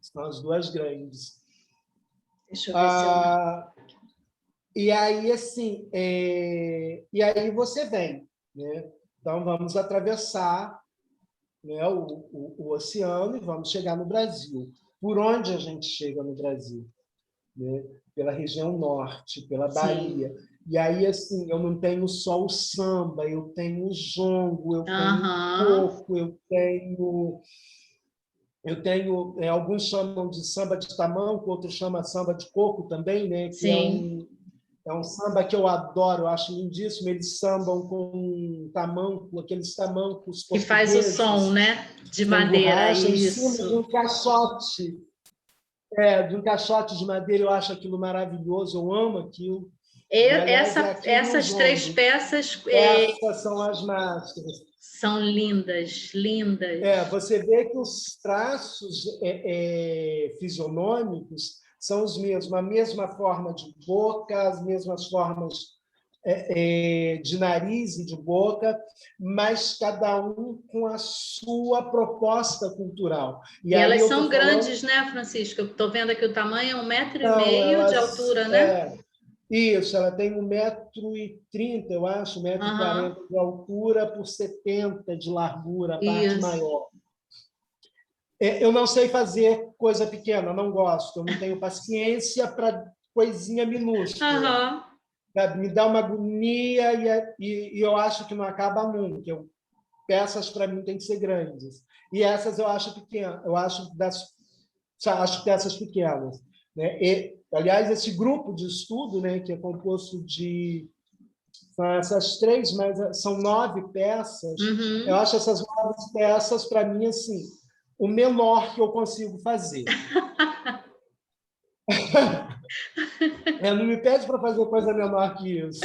São as 2 grandes. Deixa eu ver se eu... E aí, assim, e aí você vem, né? Então, vamos atravessar, né, o oceano e vamos chegar no Brasil. Por onde a gente chega no Brasil? Né? Pela região norte, pela Bahia. Sim. E aí, assim, eu não tenho só o samba, eu tenho o jongo, eu tenho o coco, eu tenho alguns chamam de samba de tamanco, outros chamam samba de coco também, né? Que Sim. é um samba que eu adoro, eu acho lindíssimo. Eles sambam com tamanco, aqueles tamancos Que faz o som, né? De madeira, borracha, em isso. cima de um caixote. De um caixote de madeira, eu acho aquilo maravilhoso, eu amo aquilo. Aliás, Essas 3 peças... Essas são as máscaras. São lindas, lindas. Você vê que os traços fisionômicos são os mesmos, a mesma forma de boca, as mesmas formas de nariz e de boca, mas cada um com a sua proposta cultural. E elas são grandes, né, Francisca? Eu estou vendo aqui o tamanho, é 1,5 m de altura, né? Isso, ela tem 1,30 m, eu acho, 1,40 m de altura por 70 de largura, a parte maior. Eu não sei fazer coisa pequena, não gosto, eu não tenho paciência para coisinha minúscula. Me dá uma agonia e eu acho que não acaba nunca. Peças, para mim, têm que ser grandes. E essas eu acho pequenas, acho peças pequenas. Né? Aliás, esse grupo de estudo, né, que é composto de... São essas 3, mas são 9 peças. Eu acho essas 9 peças, para mim, assim, o menor que eu consigo fazer. Não me pede para fazer coisa menor que isso.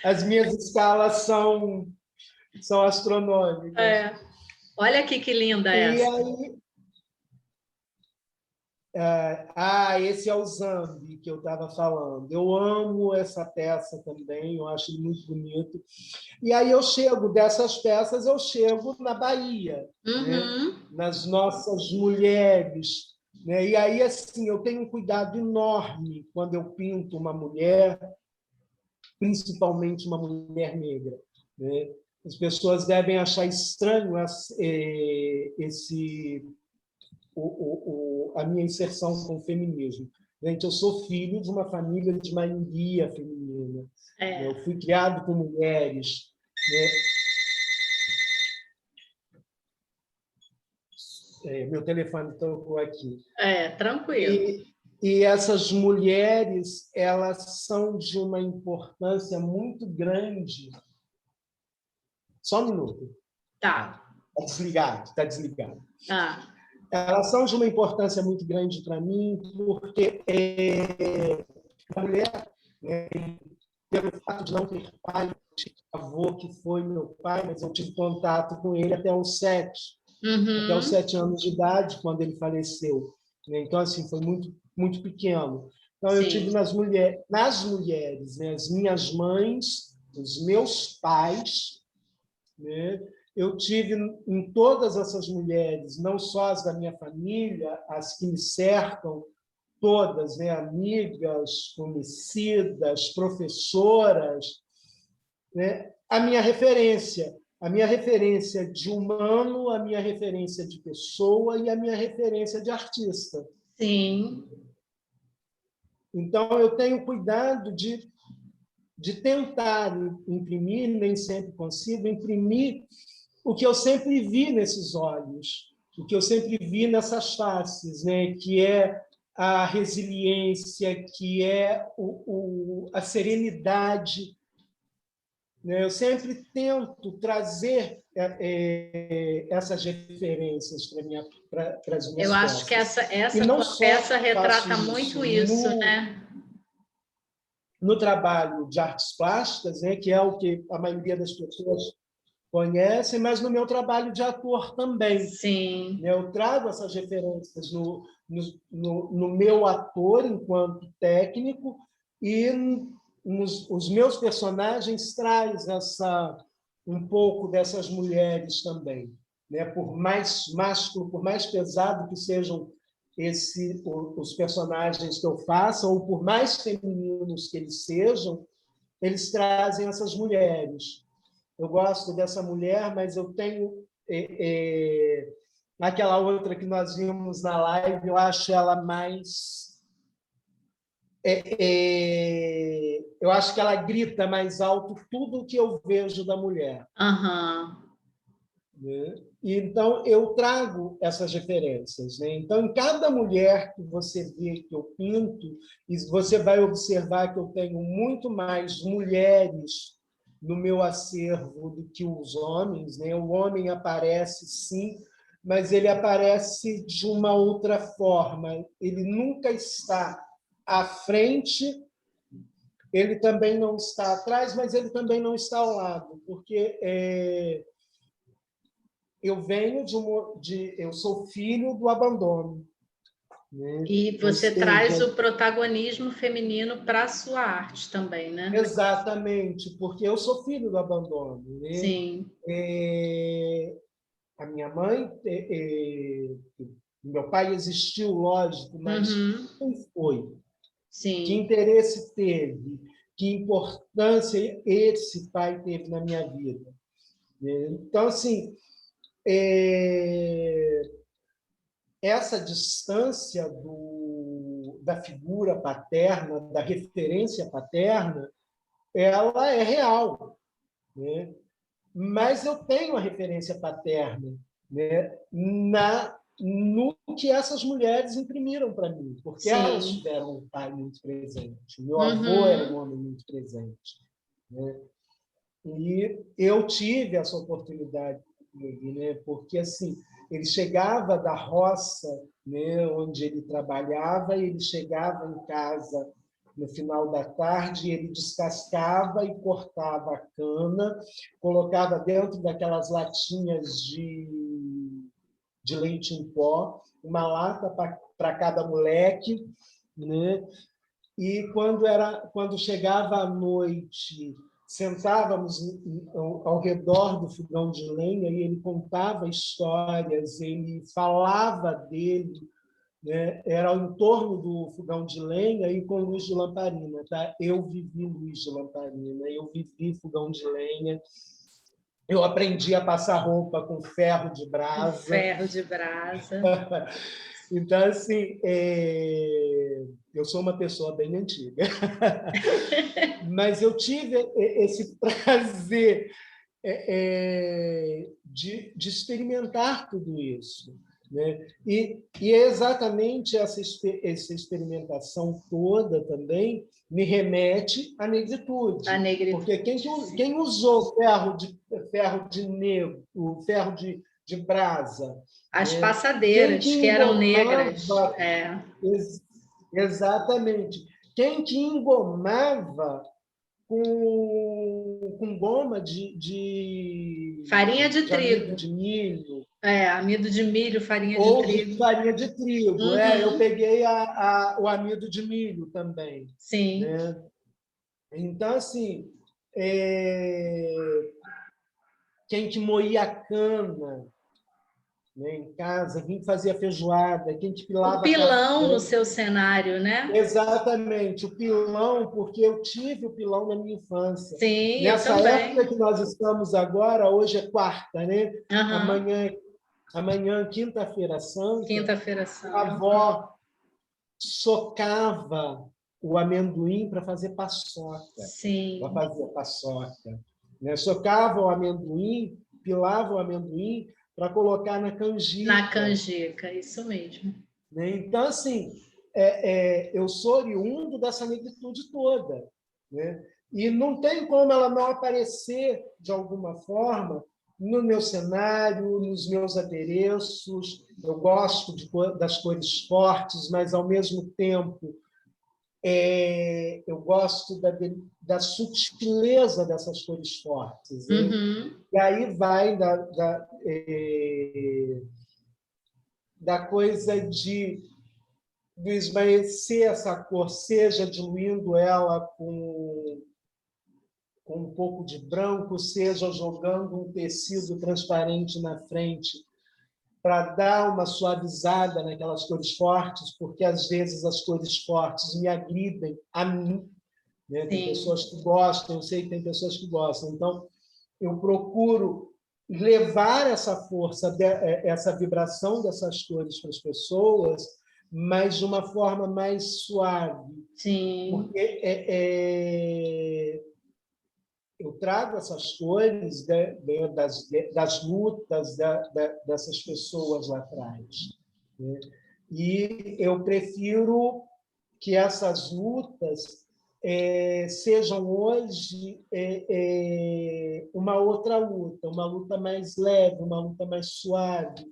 As minhas escalas são astronômicas. Olha aqui que linda essa. Esse é o Zambi que eu estava falando. Eu amo essa peça também, eu acho ele muito bonito. E aí dessas peças, eu chego na Bahia, né? Nas nossas mulheres. Né? E aí, assim, eu tenho um cuidado enorme quando eu pinto uma mulher, principalmente uma mulher negra. Né? As pessoas devem achar estranho a minha inserção com o feminismo. Gente, eu sou filho de uma família de maioria feminina. Eu fui criado com mulheres. Meu telefone tocou aqui. Tranquilo. E essas mulheres, elas são de uma importância muito grande. Só um minuto. Tá. Está desligado, está desligado. elas são de uma importância muito grande para mim, porque a mulher, né, pelo fato de não ter pai, avô que foi meu pai, mas eu tive contato com ele até os 7 anos de idade, quando ele faleceu. Né? Então, assim, foi muito, muito pequeno. Então, eu tive Sim. nas mulheres, né? As minhas mães, os meus pais, né? Eu tive em todas essas mulheres, não só as da minha família, as que me cercam, todas, né? Amigas, conhecidas, professoras, né? A minha referência de humano, a minha referência de pessoa e a minha referência de artista. Sim. Então, eu tenho cuidado de tentar imprimir, nem sempre consigo, imprimir o que eu sempre vi nesses olhos, o que eu sempre vi nessas faces, né? Que é a resiliência, que é a serenidade. Né? Eu sempre tento trazer essas referências para as Eu minhas acho que peças. E essa não tua só peça faço retrata isso muito isso, né? no trabalho de artes plásticas, né, que é o que a maioria das pessoas conhece, mas no meu trabalho de ator também. Sim. Né? Eu trago essas referências no meu ator enquanto técnico e os meus personagens traz um pouco dessas mulheres também. Né? Por mais másculo, por mais pesado que sejam os personagens que eu faça, ou por mais femininos que eles sejam, eles trazem essas mulheres. Eu gosto dessa mulher, mas eu tenho aquela outra que nós vimos na live, eu acho ela mais eu acho que ela grita mais alto tudo o que eu vejo da mulher. Aham. Né? Então, eu trago essas referências. Né? Então, em cada mulher que você vê que eu pinto, você vai observar que eu tenho muito mais mulheres no meu acervo do que os homens. Né? O homem aparece, sim, mas ele aparece de uma outra forma. Ele nunca está à frente, ele também não está atrás, mas ele também não está ao lado, porque eu venho eu sou filho do abandono, né? E Ou você traz seja, o protagonismo feminino para a sua arte também, né? exatamente, porque eu sou filho do abandono, né? Sim. A minha mãe, meu pai existiu, lógico, mas Uhum. quem foi? Que Sim. interesse teve? Que importância esse pai teve na minha vida? Né? Então, assim, essa distância da figura paterna, da referência paterna, ela é real. Né? Mas eu tenho a referência paterna, né? No que essas mulheres imprimiram para mim, porque elas Sim. tiveram um pai muito presente. Meu avô era um Uhum. homem muito presente. Né? E eu tive essa oportunidade com ele, né? Porque assim, ele chegava da roça, né, onde ele trabalhava, e ele chegava em casa no final da tarde, ele descascava e cortava a cana, colocava dentro daquelas latinhas de leite em pó, uma lata para cada moleque, né? E quando chegava a noite, sentávamos ao redor do fogão de lenha e ele contava histórias, ele falava dele, né? Era em torno do fogão de lenha e com luz de lamparina, tá? Eu vivi luz de lamparina, eu vivi fogão de lenha, eu aprendi a passar roupa com ferro de Um brasa. ferro de brasa. Então, assim, eu sou uma pessoa bem antiga, mas eu tive esse prazer de experimentar tudo isso. Né? E é exatamente essa experimentação toda também me remete à A negritude. negritude. Porque quem usou ferro de negro, o ferro de brasa. As Né? passadeiras, que eram negras. Exatamente. Quem que engomava com goma farinha de trigo. amido de milho. Amido de milho, farinha de ou trigo. de farinha de trigo. Uhum. Eu peguei o amido de milho também. Sim. Né? Então, assim, quem que moía a cana, né, em casa, quem fazia feijoada, quem que pilava o pilão café. No seu cenário, né? Exatamente, o pilão, porque eu tive o pilão na minha infância. Sim, Nessa eu também. época que nós estamos agora, hoje é quarta, né? Uhum. Amanhã, quinta-feira santa, Quinta-feira santa. a avó socava o amendoim para fazer paçoca. Sim. Para fazer paçoca. Né? Socava o amendoim, pilava o amendoim para colocar na canjica. Na canjica, isso mesmo. Né? Então, assim, eu sou oriundo dessa negritude toda. Né? E não tem como ela não aparecer, de alguma forma, no meu cenário, nos meus adereços. Eu gosto das cores fortes, mas, ao mesmo tempo, eu gosto da sutileza dessas cores fortes. Né? Uhum. E aí vai da coisa de esmaecer essa cor, seja diluindo ela com um pouco de branco, seja jogando um tecido transparente na frente para dar uma suavizada naquelas cores fortes, porque às vezes as cores fortes me agridem a mim. Né? Tem pessoas que gostam, eu sei que tem pessoas que gostam. Então, eu procuro levar essa força, essa vibração dessas cores para as pessoas, mas de uma forma mais suave. Sim. Porque eu trago essas cores das lutas dessas pessoas lá atrás. Né? E eu prefiro que essas lutas sejam hoje uma outra luta, uma luta mais leve, uma luta mais suave.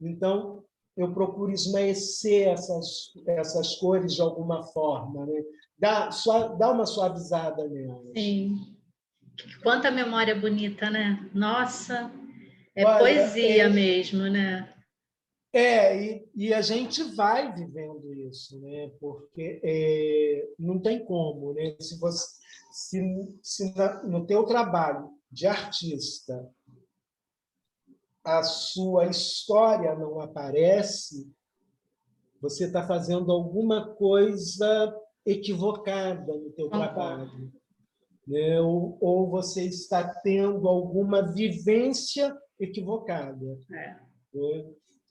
Então, eu procuro esmaecer essas cores de alguma forma, né? Dá uma suavizada nelas. Sim. Quanta memória bonita, né? Nossa, Olha, poesia mesmo, né? E a gente vai vivendo isso, né? Porque não tem como, né? Se no teu trabalho de artista a sua história não aparece, você está fazendo alguma coisa equivocada no teu trabalho. Né? Ou você está tendo alguma vivência equivocada. Né?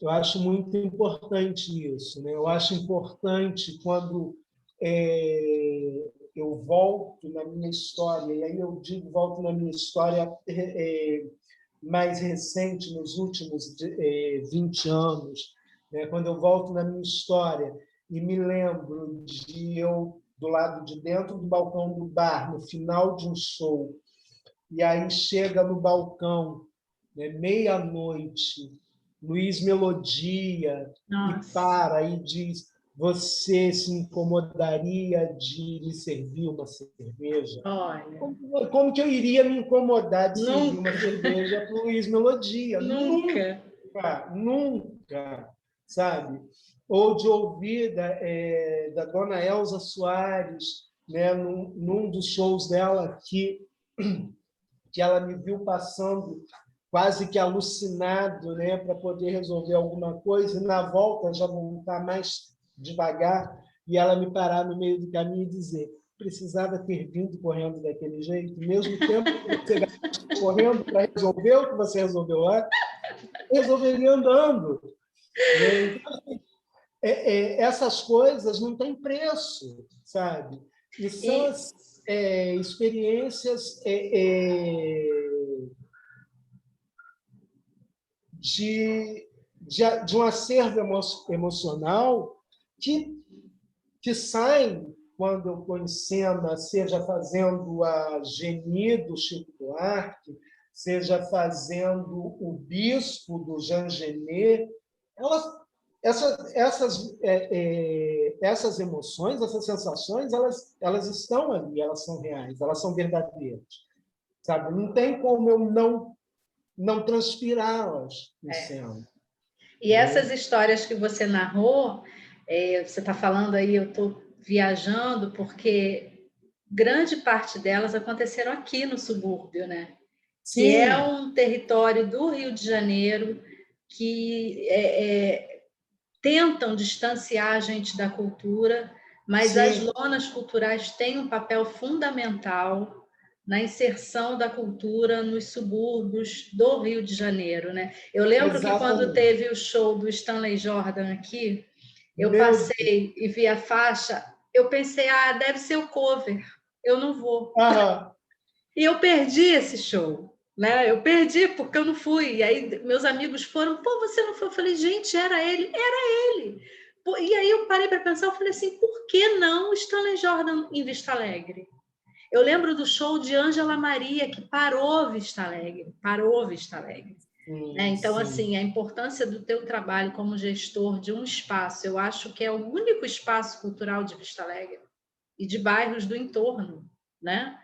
Eu acho muito importante isso. Né? Eu acho importante quando eu volto na minha história, e aí eu digo volto na minha história mais recente, nos últimos 20 anos, né? Quando eu volto na minha história e me lembro de eu do lado de dentro do balcão do bar, no final de um show, e aí chega no balcão, né, meia-noite, Luiz Melodia, Nossa. E para e diz: você se incomodaria de me servir uma cerveja? Olha. Como que eu iria me incomodar de servir uma cerveja para o Luiz Melodia? Nunca. Nunca, sabe? Ou de ouvir da dona Elza Soares, né, num dos shows dela, que ela me viu passando quase que alucinado, né, para poder resolver alguma coisa, e na volta já voltar mais devagar, e ela me parar no meio do caminho e dizer: precisava ter vindo correndo daquele jeito, mesmo tempo que você gastou correndo para resolver o que você resolveu lá, resolveria andando. Então, essas coisas não têm preço, sabe? E são as experiências de um acervo emocional que saem quando eu estou em cena, seja fazendo a Geni do Chico Buarque, seja fazendo o bispo do Jean Genet, essas emoções, essas sensações, elas estão ali, elas são reais, elas são verdadeiras, sabe? Não tem como eu não transpirá-las em cena. E essas histórias que você narrou, você está falando aí, eu estou viajando, porque grande parte delas aconteceram aqui no subúrbio, né? Sim. Que é um território do Rio de Janeiro que tentam distanciar a gente da cultura, mas Sim. as lonas culturais têm um papel fundamental na inserção da cultura nos subúrbios do Rio de Janeiro, né? Eu lembro que quando teve o show do Stanley Jordan aqui, eu passei e vi a faixa, eu pensei, deve ser o cover, eu não vou. E eu perdi esse show, né? Eu perdi porque eu não fui. E aí meus amigos foram, pô, você não foi? Eu falei, gente, era ele, era ele. Pô, e aí eu parei para pensar, eu falei assim, por que não Stanley Jordan em Vista Alegre? Eu lembro do show de Ângela Maria, que parou Vista Alegre. Né? Então, assim, a importância do teu trabalho como gestor de um espaço, eu acho que é o único espaço cultural de Vista Alegre e de bairros do entorno, né?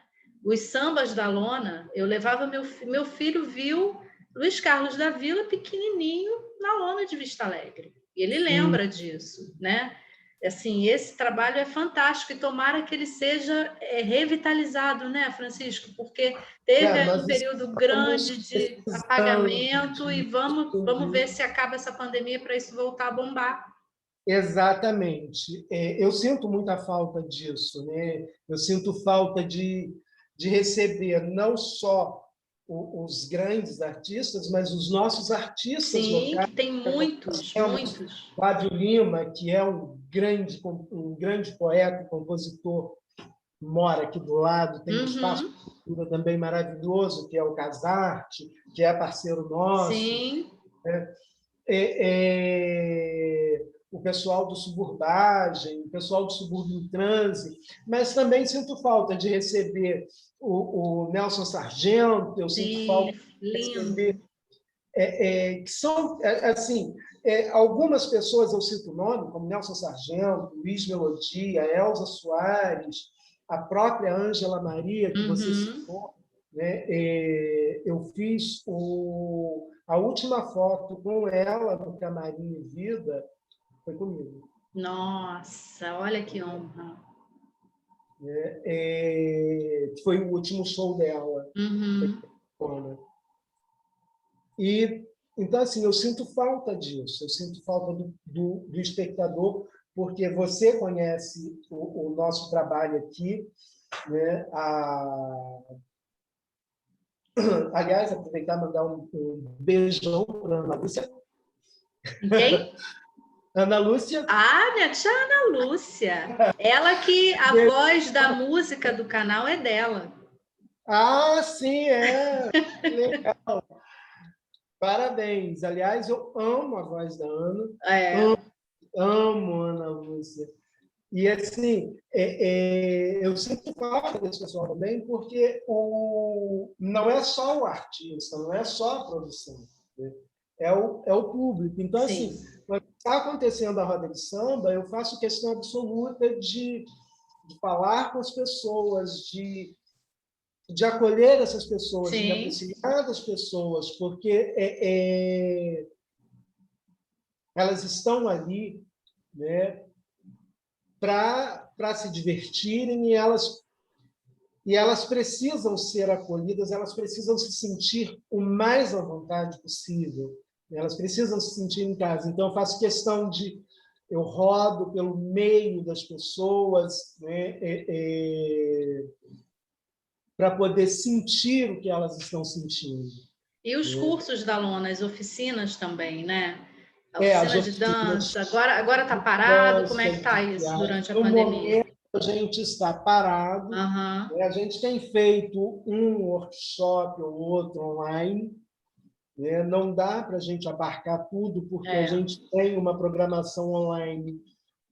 Os sambas da lona, eu levava meu filho viu Luiz Carlos da Vila pequenininho na lona de Vista Alegre. E ele lembra disso, né? Assim, esse trabalho é fantástico e tomara que ele seja revitalizado, né, Francisco? Porque teve um período grande de apagamento e vamos ver se acaba essa pandemia para isso voltar a bombar. Exatamente. Eu sinto muita falta disso, né? Eu sinto falta de receber não só os grandes artistas, mas os nossos artistas locais. Sim, tem muitos. Flávio Lima, que é um grande poeta, compositor, mora aqui do lado, tem um espaço de cultura também maravilhoso, que é o Casarte, que é parceiro nosso. Sim. O pessoal do Suburbagem, o pessoal do Subúrbio em Transe, mas também sinto falta de receber o Nelson Sargento, eu sinto falta de receber... que são, assim, algumas pessoas eu cito o nome, como Nelson Sargento, Luiz Melodia, Elza Soares, a própria Ângela Maria, que você citou, né? Eu fiz a última foto com ela no Camarim Vida, foi comigo. Nossa, olha que honra. Foi o último show dela. E, então, assim, eu sinto falta disso, eu sinto falta do espectador, porque você conhece o nosso trabalho aqui, né? Aliás, aproveitar e mandar um beijão para a Ana Lúcia. Quem? Ana Lúcia. Minha tia Ana Lúcia. Ela que a voz da música do canal é dela. Sim, é. Legal. Parabéns. Aliás, eu amo a voz da Ana. Amo Ana Lúcia. E, assim, eu sinto falta desse pessoal também, porque não é só o artista, não é só a produção, né? É o público. Então, assim, quando está acontecendo a roda de samba, eu faço questão absoluta de falar com as pessoas, de acolher essas pessoas, de me aproximar das pessoas, porque elas estão ali, né, para se divertirem e elas precisam ser acolhidas, elas precisam se sentir o mais à vontade possível, elas precisam se sentir em casa. Então, eu faço questão de... Eu rodo pelo meio das pessoas, né, para poder sentir o que elas estão sentindo. E os cursos da Lona, as oficinas também, né? A oficina de dança, agora está parado? Como é que está isso durante a pandemia? No momento, a gente está parado. A gente tem feito um workshop ou outro online. Não dá para a gente abarcar tudo, porque a gente tem uma programação online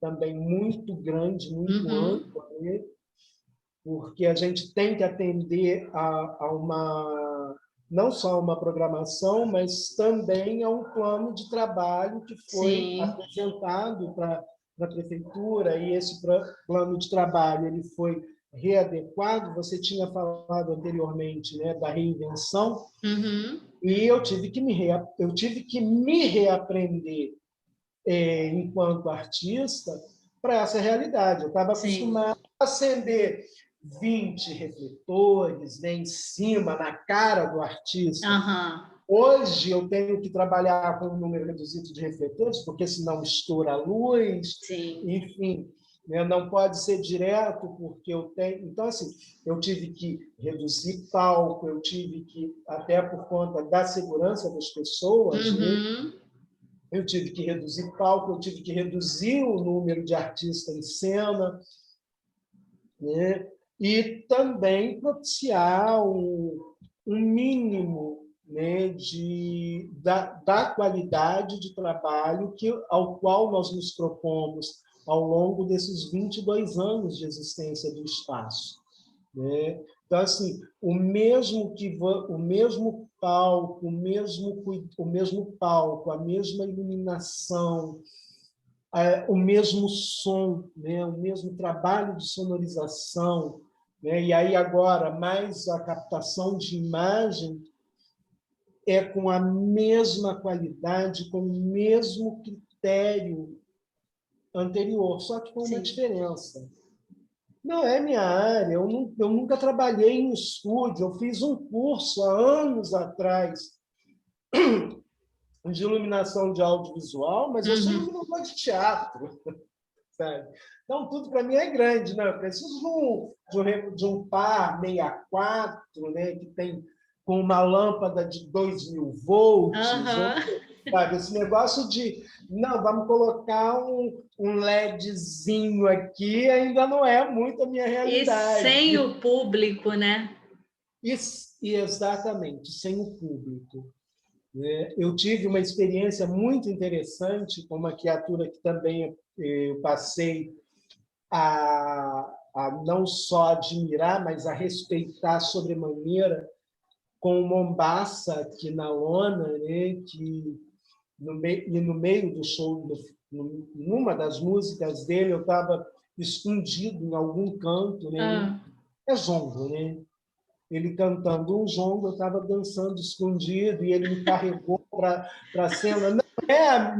também muito grande, muito ampla, né? Porque a gente tem que atender a não só uma programação, mas também a um plano de trabalho que foi Sim. apresentado para a prefeitura, e esse plano de trabalho ele foi readequado. Você tinha falado anteriormente, né, da reinvenção, Uhum. e eu tive que me reaprender enquanto artista para essa realidade. Eu estava Sim. acostumado a acender 20 refletores, né, em cima, na cara do artista. Aham. Hoje eu tenho que trabalhar com um número reduzido de refletores, porque senão estoura a luz, Sim. enfim, né, não pode ser direto, porque eu tenho. Então, assim, eu tive que reduzir palco, eu tive que, até por conta da segurança das pessoas, né, Uhum. eu tive que reduzir palco, eu tive que reduzir o número de artistas em cena, né? E também propiciar um mínimo, né, da qualidade de trabalho ao qual nós nos propomos ao longo desses 22 anos de existência do espaço, né? Então, assim, o mesmo palco, o mesmo palco, a mesma iluminação, o mesmo som, né? O mesmo trabalho de sonorização, né? E aí agora mais a captação de imagem é com a mesma qualidade, com o mesmo critério anterior, só que com uma Sim. diferença. Não é minha área, eu nunca trabalhei em estúdio, eu fiz um curso há anos atrás de iluminação de audiovisual, mas eu sou Uhum. iluminador de teatro, sabe? Então, tudo para mim é grande, né? Eu preciso de um par 64, né? Que tem com uma lâmpada de 2.000 volts, ou, Aham. sabe? Esse negócio de, não, vamos colocar um LEDzinho aqui, ainda não é muito a minha E sem realidade. o público, né? E exatamente, sem o público, né? Eu tive uma experiência muito interessante com uma criatura que também eu passei a não só admirar, mas a respeitar sobremaneira, com o Mombaça aqui na Lona, né? Que no meio do show, numa das músicas dele, eu estava escondido em algum canto, né? Ah. É jongo, né? Ele cantando um jongo, eu estava dançando escondido e ele me carregou para a cena.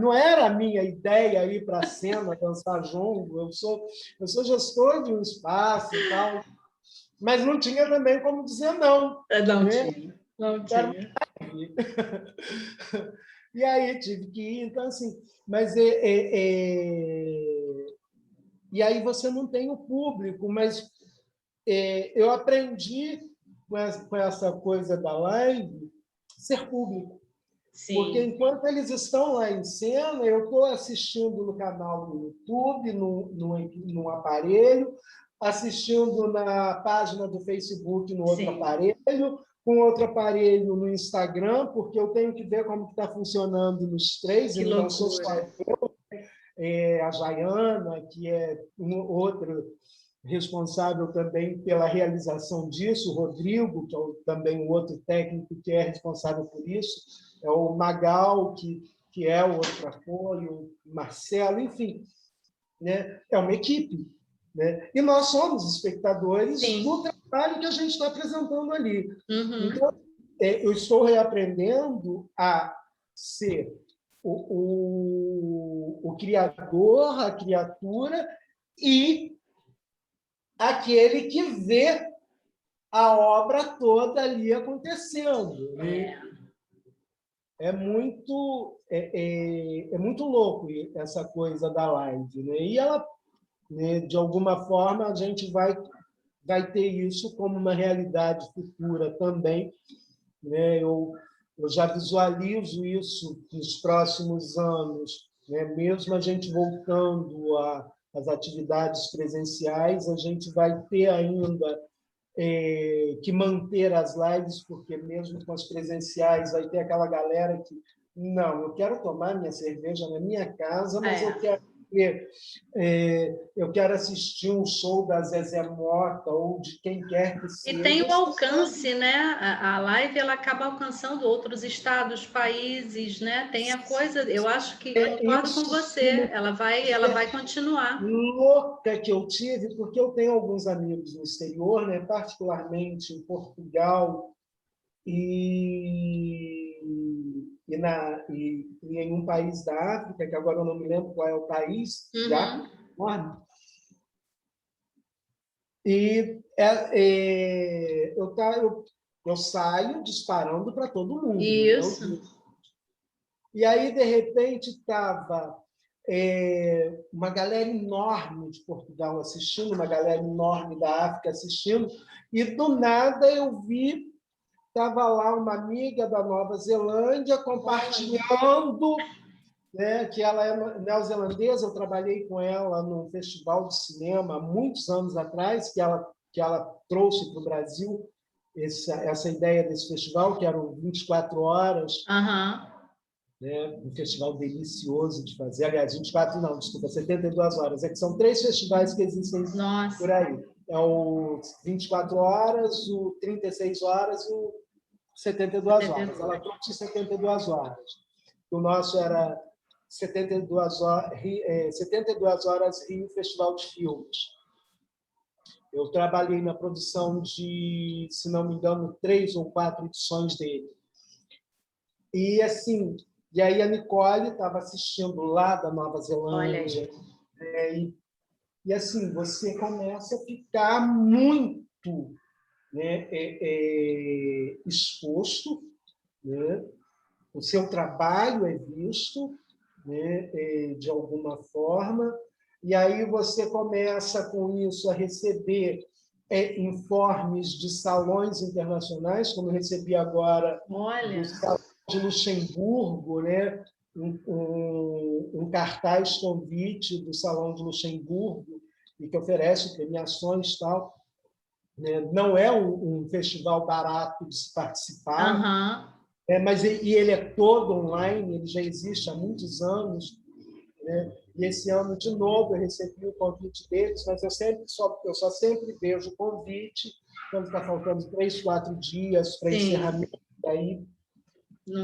Não era a minha ideia ir para a cena dançar jongo, eu sou gestor de um espaço e tal, mas não tinha também como dizer não, Não né? tinha. Não Era tinha. E aí tive que ir, então assim, mas e aí você não tem o público, mas eu aprendi com essa coisa da live ser público, porque Sim. enquanto eles estão lá em cena, eu estou assistindo no canal do YouTube, no aparelho, assistindo na página do Facebook no outro Sim. aparelho, com outro aparelho no Instagram, porque eu tenho que ver como está funcionando nos três, Que e não sou só loucura. a Jaiana, que é outro responsável também pela realização disso, o Rodrigo, que é também um outro técnico que é responsável por isso, é o Magal, que é o outro apoio, Marcelo, enfim, né? É uma equipe. Né? E nós somos espectadores do Sim. trabalho que a gente está apresentando ali. Uhum. Então, eu estou reaprendendo a ser o criador, a criatura e aquele que vê a obra toda ali acontecendo. Né? É. É muito louco essa coisa da live. Né? E ela, né, de alguma forma, a gente vai ter isso como uma realidade futura também. Né? Eu já visualizo isso nos próximos anos, né? Mesmo a gente voltando às atividades presenciais, a gente vai ter ainda que manter as lives, porque mesmo com as presenciais vai ter aquela galera que não, eu quero tomar minha cerveja na minha casa, mas eu É. quero porque eu quero assistir um show da Zezé Mota ou de quem quer que E seja. tem o alcance, né? A live ela acaba alcançando outros estados, países, né? Tem a coisa, eu acho que concordo com Isso, você, ela vai continuar. louca que eu tive, porque eu tenho alguns amigos no exterior, né? Particularmente em Portugal e, e em um país da África, que agora eu não me lembro qual é o país, de África, enorme. E eu saio disparando para todo mundo. Isso. E aí, de repente, estava uma galera enorme de Portugal assistindo, uma galera enorme da África assistindo, e do nada eu vi, estava lá uma amiga da Nova Zelândia compartilhando, né, que ela é neozelandesa, eu trabalhei com ela num festival de cinema há muitos anos atrás, que ela trouxe para o Brasil essa ideia desse festival, que eram 24 horas, né, um festival delicioso de fazer. Aliás, 24 não, desculpa, 72 horas. É que são 3 festivais que existem por aí. É o 24 horas, o 36 horas e o 72 horas. Ela trouxe 72 horas. O nosso era 72 horas Rio Festival de Filmes. Eu trabalhei na produção de, se não me engano, 3 ou 4 edições dele. E assim, e aí a Nicole estava assistindo lá da Nova Zelândia. E assim, você começa a ficar muito, né, exposto, né? O seu trabalho é visto, né, de alguma forma, e aí você começa com isso a receber informes de salões internacionais, como eu recebi agora do Salão de Luxemburgo, né, um cartaz convite do Salão de Luxemburgo, e que oferece premiações e tal. Não é um festival barato de se participar, mas ele é todo online, ele já existe há muitos anos, né? E esse ano, de novo, eu recebi o convite deles, mas eu só sempre vejo o convite quando está faltando 3, 4 dias para encerramento, aí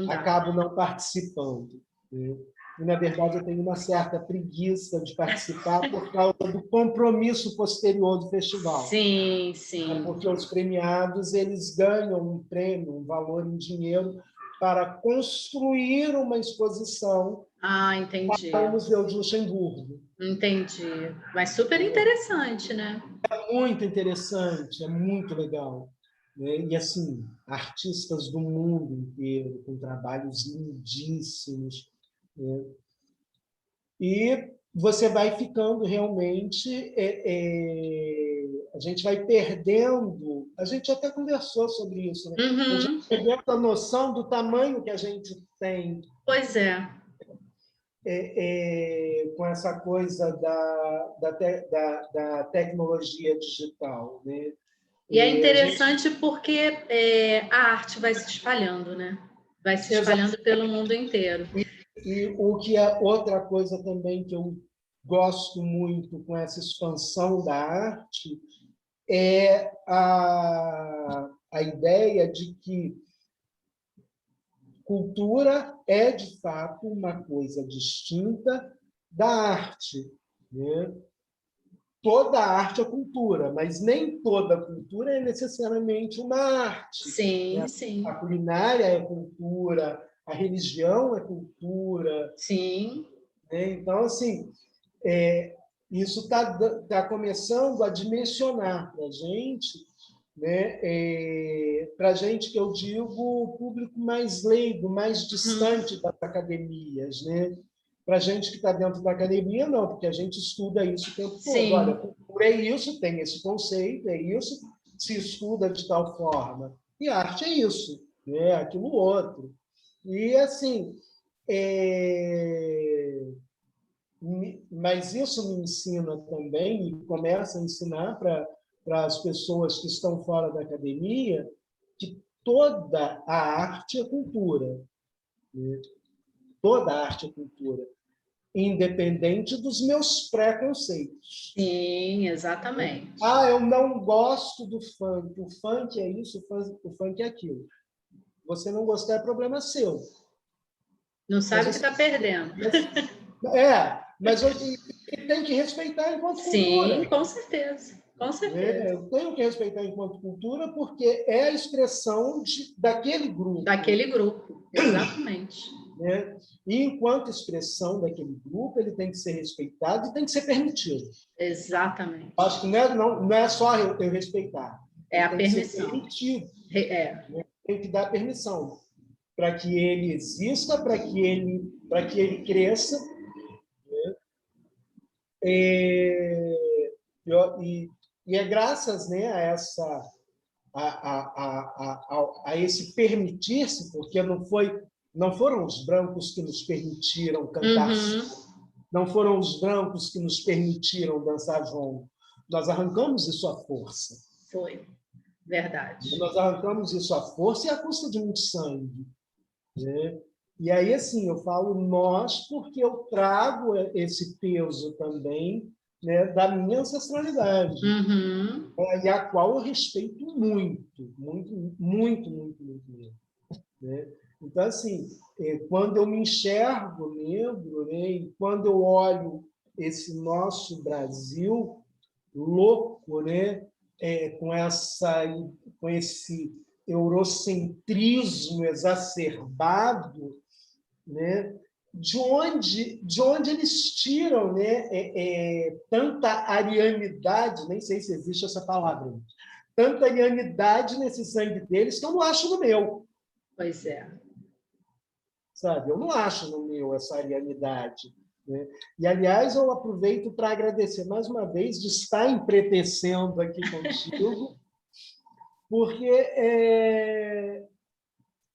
acabo não participando, né? E, na verdade, eu tenho uma certa preguiça de participar por causa do compromisso posterior do festival. Sim, sim. Porque os premiados eles ganham um prêmio, um valor em dinheiro, para construir uma exposição entendi. para o Museu de Luxemburgo. Entendi. Mas super interessante, né? É muito interessante, é muito legal. Né? E, assim, artistas do mundo inteiro, com trabalhos lindíssimos. Né? E você vai ficando realmente... a gente vai perdendo... A gente até conversou sobre isso, né? A gente vai perdendo a noção do tamanho que a gente tem. Pois é. Com essa coisa da tecnologia digital, né? E é interessante porque a arte vai se espalhando, né? Vai se espalhando pelo mundo inteiro. E o que é outra coisa também que eu gosto muito com essa expansão da arte é a ideia de que cultura é, de fato, uma coisa distinta da arte, né? Toda arte é cultura, mas nem toda cultura é necessariamente uma arte. Sim, Né? sim. A culinária é cultura, a religião é cultura. Sim. Né? Então, assim, isso está começando a dimensionar para a gente, né? Para a gente, que eu digo, o público mais leigo, mais distante das academias, né? Para a gente que está dentro da academia, não, porque a gente estuda isso o tempo todo. Olha, cultura é isso, tem esse conceito, é isso, se estuda de tal forma. E arte é isso, né? Aquilo outro. E, assim, mas isso me ensina também, e começa a ensinar para as pessoas que estão fora da academia, que toda a arte é cultura. Né? Toda a arte é cultura. independente dos meus preconceitos. Sim, exatamente. Eu não gosto do funk. O funk é isso, o funk é aquilo. Você não gostar é problema seu. Não sabe o que está perdendo. Mas tem que respeitar enquanto cultura. Sim, com certeza. Com certeza. Eu tenho que respeitar enquanto cultura porque é a expressão daquele grupo. Daquele grupo, exatamente. Né? E enquanto expressão daquele grupo, ele tem que ser respeitado e tem que ser permitido. Exatamente. Acho que não é só eu respeitar. É a tem permissão. Que ser permitido. Né? Tem que dar permissão para que ele exista, para que ele cresça. Né? E é graças, né, a esse permitir-se, porque não foram os brancos que nos permitiram cantar, não foram os brancos que nos permitiram dançar jongo. Nós arrancamos isso à força. Foi, verdade. Nós arrancamos isso à força e à custa de muito sangue. Né? E aí, assim, eu falo nós porque eu trago esse peso também, né, da minha ancestralidade, e a qual eu respeito muito, muito, muito, muito, muito mesmo. Né? Então, assim, quando eu me enxergo negro, né, e quando eu olho esse nosso Brasil louco, né, com esse eurocentrismo exacerbado, né, de onde eles tiram, né, tanta arianidade, nem sei se existe essa palavra, tanta arianidade nesse sangue deles que eu não acho no meu. Pois é. Sabe? Eu não acho no meu essa arianidade. Né? E, aliás, eu aproveito para agradecer mais uma vez de estar empretecendo aqui contigo, porque,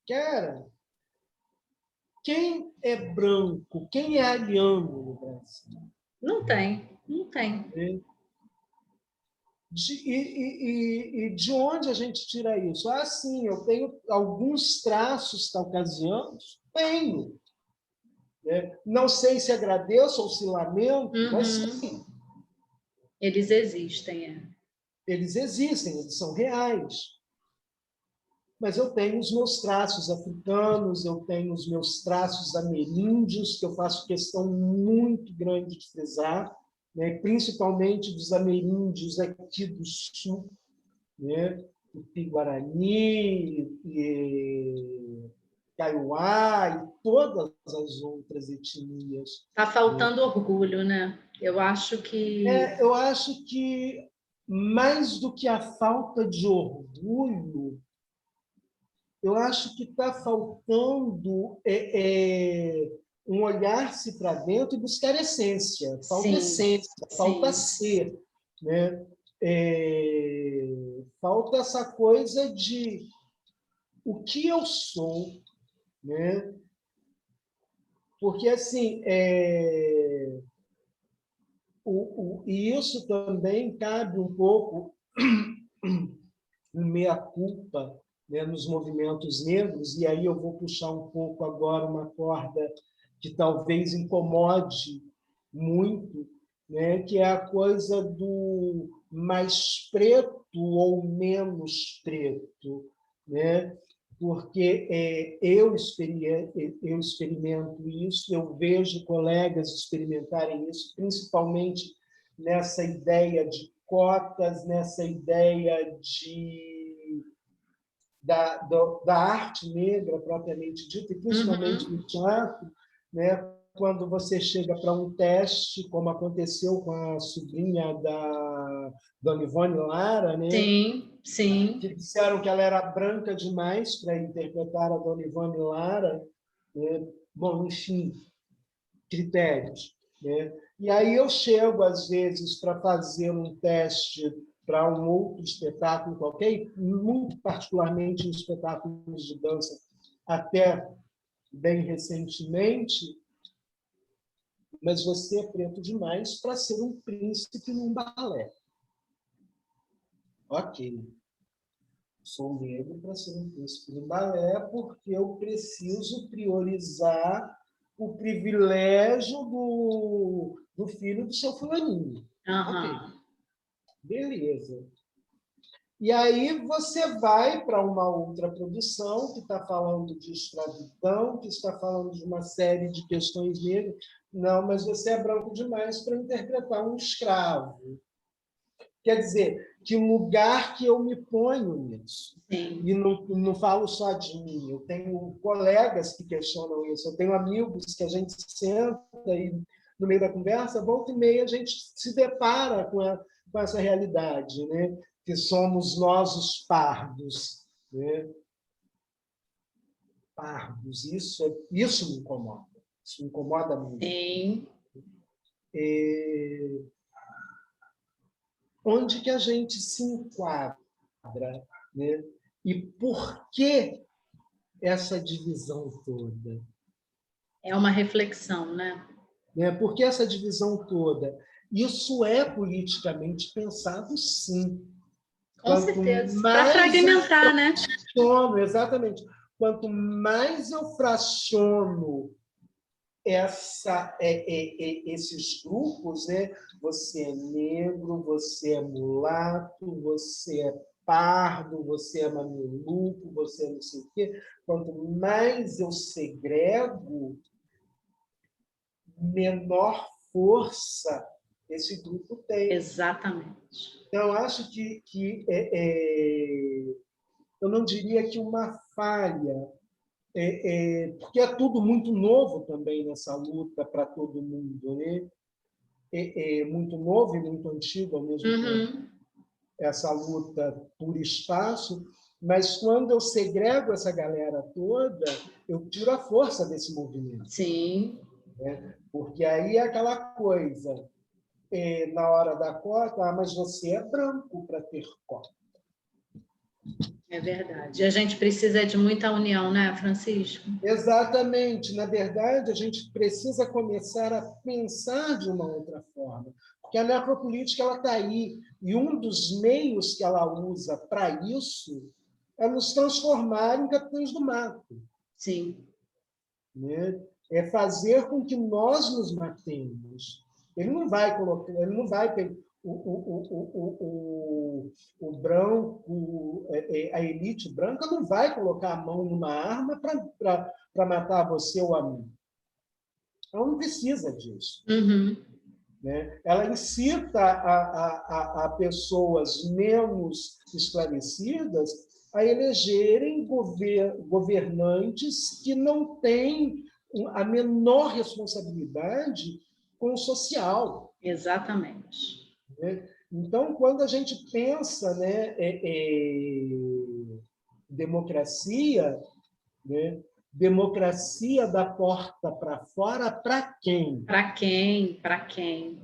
cara, quem é branco, quem é ariano no Brasil? Não tem. Né? E de onde a gente tira isso? Sim, eu tenho alguns traços caucasianos? Tenho. Né? Não sei se agradeço ou se lamento, mas sim. Eles existem. Eles existem, eles são reais. Mas eu tenho os meus traços africanos, eu tenho os meus traços ameríndios, que eu faço questão muito grande de frisar, né? Principalmente dos ameríndios aqui do sul, né? Tupi-Guarani, Kaiowá e todas as outras etnias. Está faltando orgulho, né? Eu acho que... Eu acho que, mais do que a falta de orgulho, eu acho que está faltando um olhar-se para dentro e buscar essência. Falta essência, falta ser. Né? Falta essa coisa de o que eu sou. Né? Porque, assim, e isso também cabe um pouco no meia-culpa, né, nos movimentos negros, e aí eu vou puxar um pouco agora uma corda que talvez incomode muito, né, que é a coisa do mais preto ou menos preto, né? Porque eu experimento isso, eu vejo colegas experimentarem isso, principalmente nessa ideia de cotas, nessa ideia da arte negra propriamente dita, e principalmente no teatro, né? Quando você chega para um teste, como aconteceu com a sobrinha da Dona Ivone Lara, né? Sim. Que disseram que ela era branca demais para interpretar a Dona Ivone Lara. Né? Bom, enfim, critérios. Né? E aí eu chego, às vezes, para fazer um teste para um outro espetáculo qualquer, muito particularmente em espetáculos de dança, até bem recentemente, mas você é preto demais para ser um príncipe num balé. Ok. Sou negro para ser um príncipe num balé porque eu preciso priorizar o privilégio do filho do seu fulaninho. Ok, beleza. E aí você vai para uma outra produção que está falando de escravidão, que está falando de uma série de questões dele. Não, mas você é branco demais para interpretar um escravo. Quer dizer, que lugar que eu me ponho nisso? Sim. E não falo só de mim, eu tenho colegas que questionam isso, eu tenho amigos que a gente senta e, no meio da conversa, volta e meia, a gente se depara com essa realidade, né? Que somos nós os pardos. Né? Pardos, isso me incomoda. Isso me incomoda muito. Sim. Onde que a gente se enquadra? Né? E por que essa divisão toda? É uma reflexão, né? Por que essa divisão toda? Isso é politicamente pensado, sim. Com certeza. Para fragmentar, né? Exatamente. Quanto mais eu fraciono esses grupos, né? Você é negro, você é mulato, você é pardo, você é mameluco, você é não sei o quê. Quanto mais eu segrego, menor força esse grupo tem. Exatamente. Então, eu acho que eu não diria que uma falha, porque é tudo muito novo também nessa luta para todo mundo, né? Muito novo e muito antigo ao mesmo tempo, essa luta por espaço, mas quando eu segrego essa galera toda, eu tiro a força desse movimento. Sim. Né? Porque aí é aquela coisa, na hora da cota, mas você é branco para ter cota. É verdade. E a gente precisa de muita união, né, Francisco? Exatamente. Na verdade, a gente precisa começar a pensar de uma outra forma. Porque a necropolítica está aí. E um dos meios que ela usa para isso é nos transformar em capitães do mato. Sim. Né? É fazer com que nós nos matemos. Ele não vai colocar, ele não vai ter o branco, a elite branca não vai colocar a mão numa arma para matar você ou a mim. Ela não precisa disso. Né? Ela incita a pessoas menos esclarecidas a elegerem governantes que não têm a menor responsabilidade com o social. Exatamente. Né? Então, quando a gente pensa, né, democracia, né, democracia da porta para fora, para quem? Para quem? Para quem?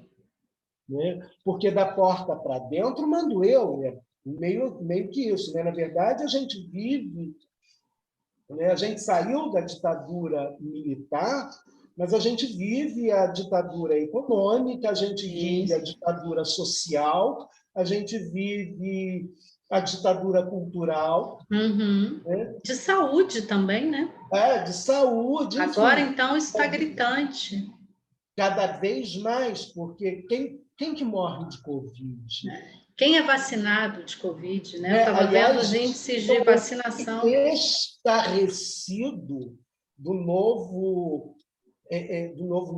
Né? Porque da porta para dentro mando eu, né? meio que isso. Né? Na verdade, a gente vive, né? A gente saiu da ditadura militar, mas a gente vive a ditadura econômica, a gente vive a ditadura social, a gente vive a ditadura cultural. Né? De saúde também, né? De saúde, Agora, enfim. então, isso está gritante. Cada vez mais, porque quem que morre de Covid? Quem é vacinado de Covid, né? Eu estava vendo os índices de então, vacinação. Estarrecido do novo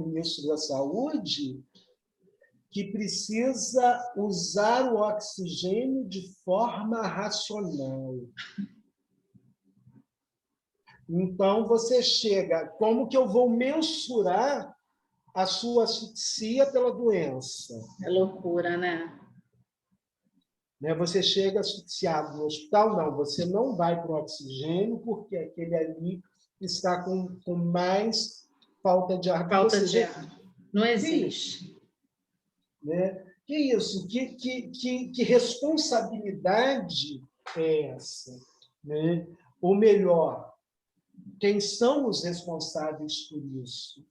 ministro da Saúde, que precisa usar o oxigênio de forma racional. Então, você chega, como que eu vou mensurar a sua asfixia pela doença? É loucura, né? Você chega asfixiado no hospital, não, você não vai para o oxigênio, porque aquele ali está com mais falta de ar. Falta de ar. Não existe. Que isso? Que responsabilidade é essa? Né? Ou melhor, quem são os responsáveis por isso?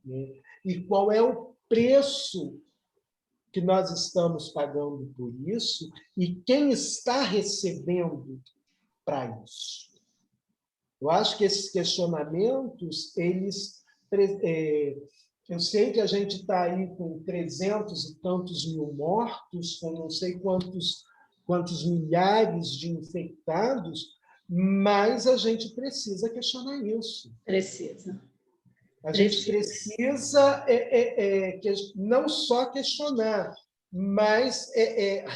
Né? E qual é o preço que nós estamos pagando por isso e quem está recebendo para isso? Eu acho que esses questionamentos eles eu sei que a gente está aí com 300 e tantos mil mortos, com não sei quantos milhares de infectados, mas a gente precisa questionar isso. Precisa. A gente precisa não só questionar, mas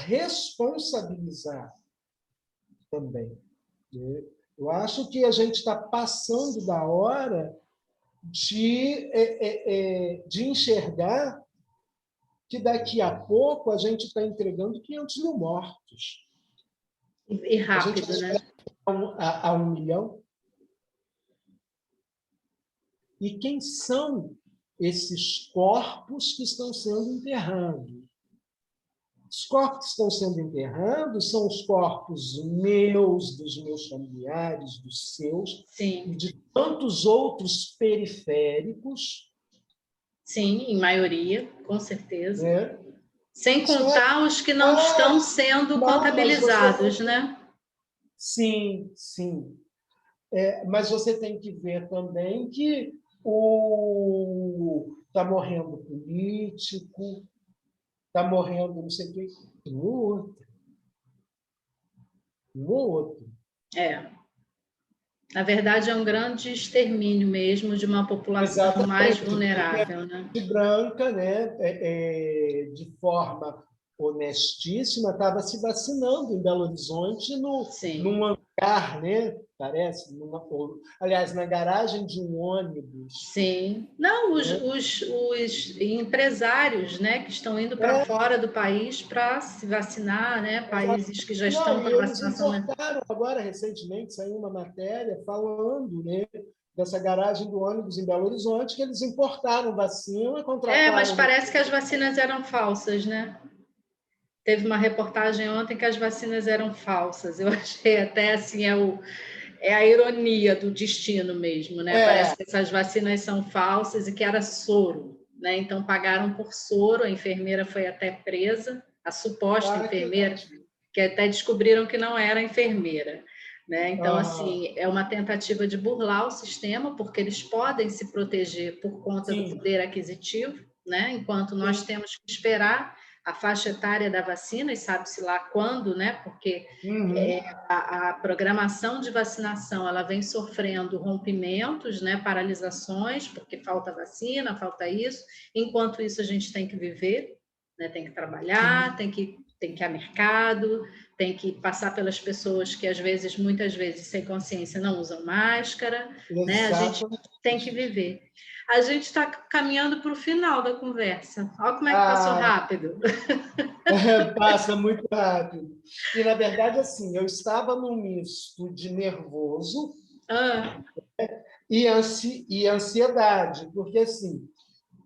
responsabilizar também. Eu acho que a gente está passando da hora de enxergar que daqui a pouco a gente está entregando 500 mil mortos. E rápido, né? A 1 milhão. E quem são esses corpos que estão sendo enterrados? Os corpos que estão sendo enterrados são os corpos meus, dos meus familiares, dos seus, Sim. e de tantos outros periféricos. Sim, em maioria, com certeza. Né? Sem contar os que não estão sendo contabilizados, né? Sim, sim. Mas você tem que ver também que está morrendo político, está morrendo não sei o quê, um outro. Na verdade, é um grande extermínio mesmo de uma população mais vulnerável, né? De branca, né? De forma honestíssima, estava se vacinando em Belo Horizonte num hangar, né? Parece, aliás, na garagem de um ônibus. Sim. Não, os empresários, né, que estão indo para fora do país para se vacinar, né? Países que já estão com a vacinação. Eles importaram agora, recentemente, saiu uma matéria falando, né, dessa garagem do ônibus em Belo Horizonte, que eles importaram vacina, contrataram... mas parece que as vacinas eram falsas, né? Teve uma reportagem ontem que as vacinas eram falsas. Eu achei até assim, é a ironia do destino mesmo, né? Parece que essas vacinas são falsas e que era soro, né? Então pagaram por soro, a enfermeira foi até presa, a suposta enfermeira, que até descobriram que não era enfermeira, né? Então, assim, é uma tentativa de burlar o sistema, porque eles podem se proteger por conta do poder aquisitivo, né? Enquanto nós temos que esperar a faixa etária da vacina, e sabe-se lá quando, né? Porque a programação de vacinação ela vem sofrendo rompimentos, né? Paralisações, porque falta vacina, falta isso. Enquanto isso, a gente tem que viver, né? Tem que trabalhar, tem que ir a mercado, tem que passar pelas pessoas que, muitas vezes, sem consciência, não usam máscara, né? A gente tem que viver. A gente está caminhando para o final da conversa. Olha como é que passou rápido. Passa muito rápido. E, na verdade, assim, eu estava num misto de nervoso e ansiedade, porque, assim,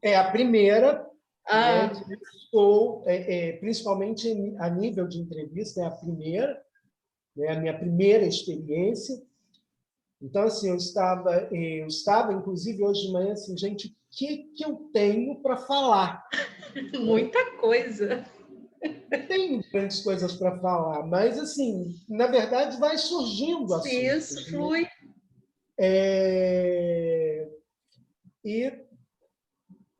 é a primeira, né, que estou, principalmente a nível de entrevista, é a primeira, né, a minha primeira experiência. Então, assim, eu estava, inclusive, hoje de manhã, assim, gente, o que eu tenho para falar? Muita coisa. Não tenho grandes coisas para falar, mas, assim, na verdade, vai surgindo assuntos. Isso, flui. E,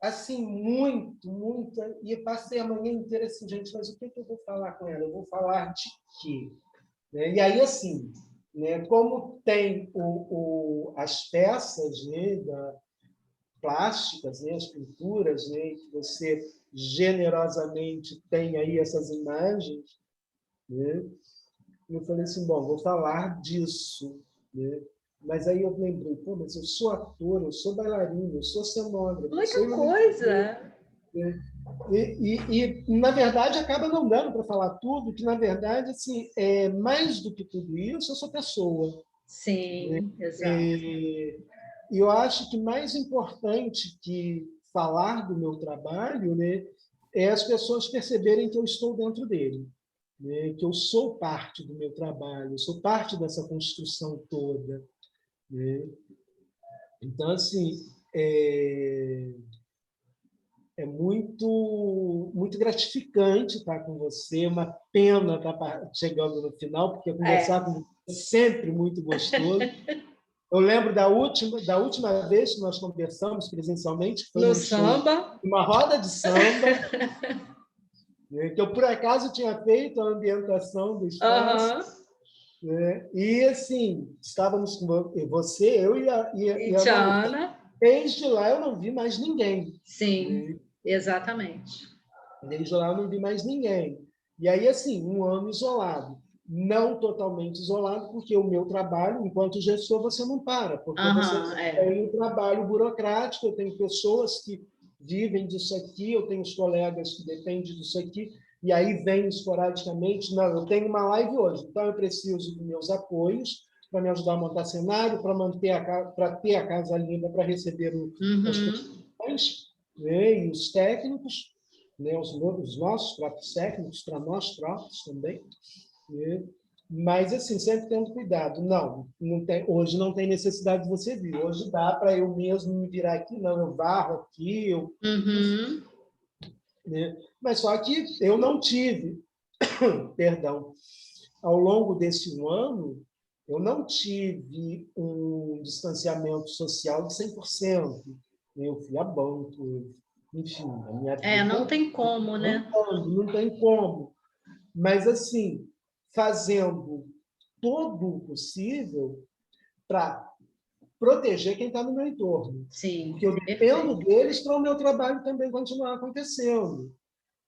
assim, muita... E passei a manhã inteira assim, gente, mas o que eu vou falar com ela? Eu vou falar de quê? E aí, assim, né, como tem as peças, né, plásticas, né, as pinturas, né, que você generosamente tem aí essas imagens, né, eu falei assim, bom, vou falar disso, né? Mas aí eu lembrei, pô, mas eu sou ator, eu sou bailarino, eu sou cenógrafo. Muita coisa. E, na verdade, acaba não dando para falar tudo, que, na verdade, assim, mais do que tudo isso, eu sou pessoa. Sim, exato. E eu acho que mais importante que falar do meu trabalho, né, é as pessoas perceberem que eu estou dentro dele, né, que eu sou parte do meu trabalho, eu sou parte dessa construção toda. Né? Então, assim, é muito gratificante estar com você, uma pena estar chegando no final, porque conversar com você é sempre muito gostoso. Eu lembro da última vez que nós conversamos presencialmente, que foi No num show, samba. uma roda de samba, né, que eu, por acaso, tinha feito a ambientação do espaço. Aham. Né? E, assim, estávamos com você, eu E e a Manu. Tiana. Desde lá eu não vi mais ninguém. Sim, Né? exatamente. Desde lá eu não vi mais ninguém. E aí, assim, um ano isolado. Não totalmente isolado, porque o meu trabalho, enquanto gestor, você não para, porque você Aham, é. tem um trabalho burocrático, eu tenho pessoas que vivem disso aqui, eu tenho os colegas que dependem disso aqui, e aí vem esporadicamente, não, eu tenho uma live hoje, então eu preciso dos meus apoios para me ajudar a montar cenário, para ter a casa limpa, para receber as Uhum. pessoas, né, e os técnicos, né, os nossos próprios técnicos, para nós próprios também. Né? Mas, assim, sempre tendo cuidado. Não tem, hoje não tem necessidade de você vir. Hoje dá para eu mesmo me virar aqui, não, eu varro aqui, Uhum. né? Mas só que eu não tive, perdão, ao longo desse ano, eu não tive um distanciamento social de 100%. Eu fui a banco, enfim, a minha É, não vida tem como, né? não tem como. Mas, assim, fazendo todo o possível para proteger quem está no meu entorno. Sim, Porque eu dependo perfeito. deles para o meu trabalho também continuar acontecendo.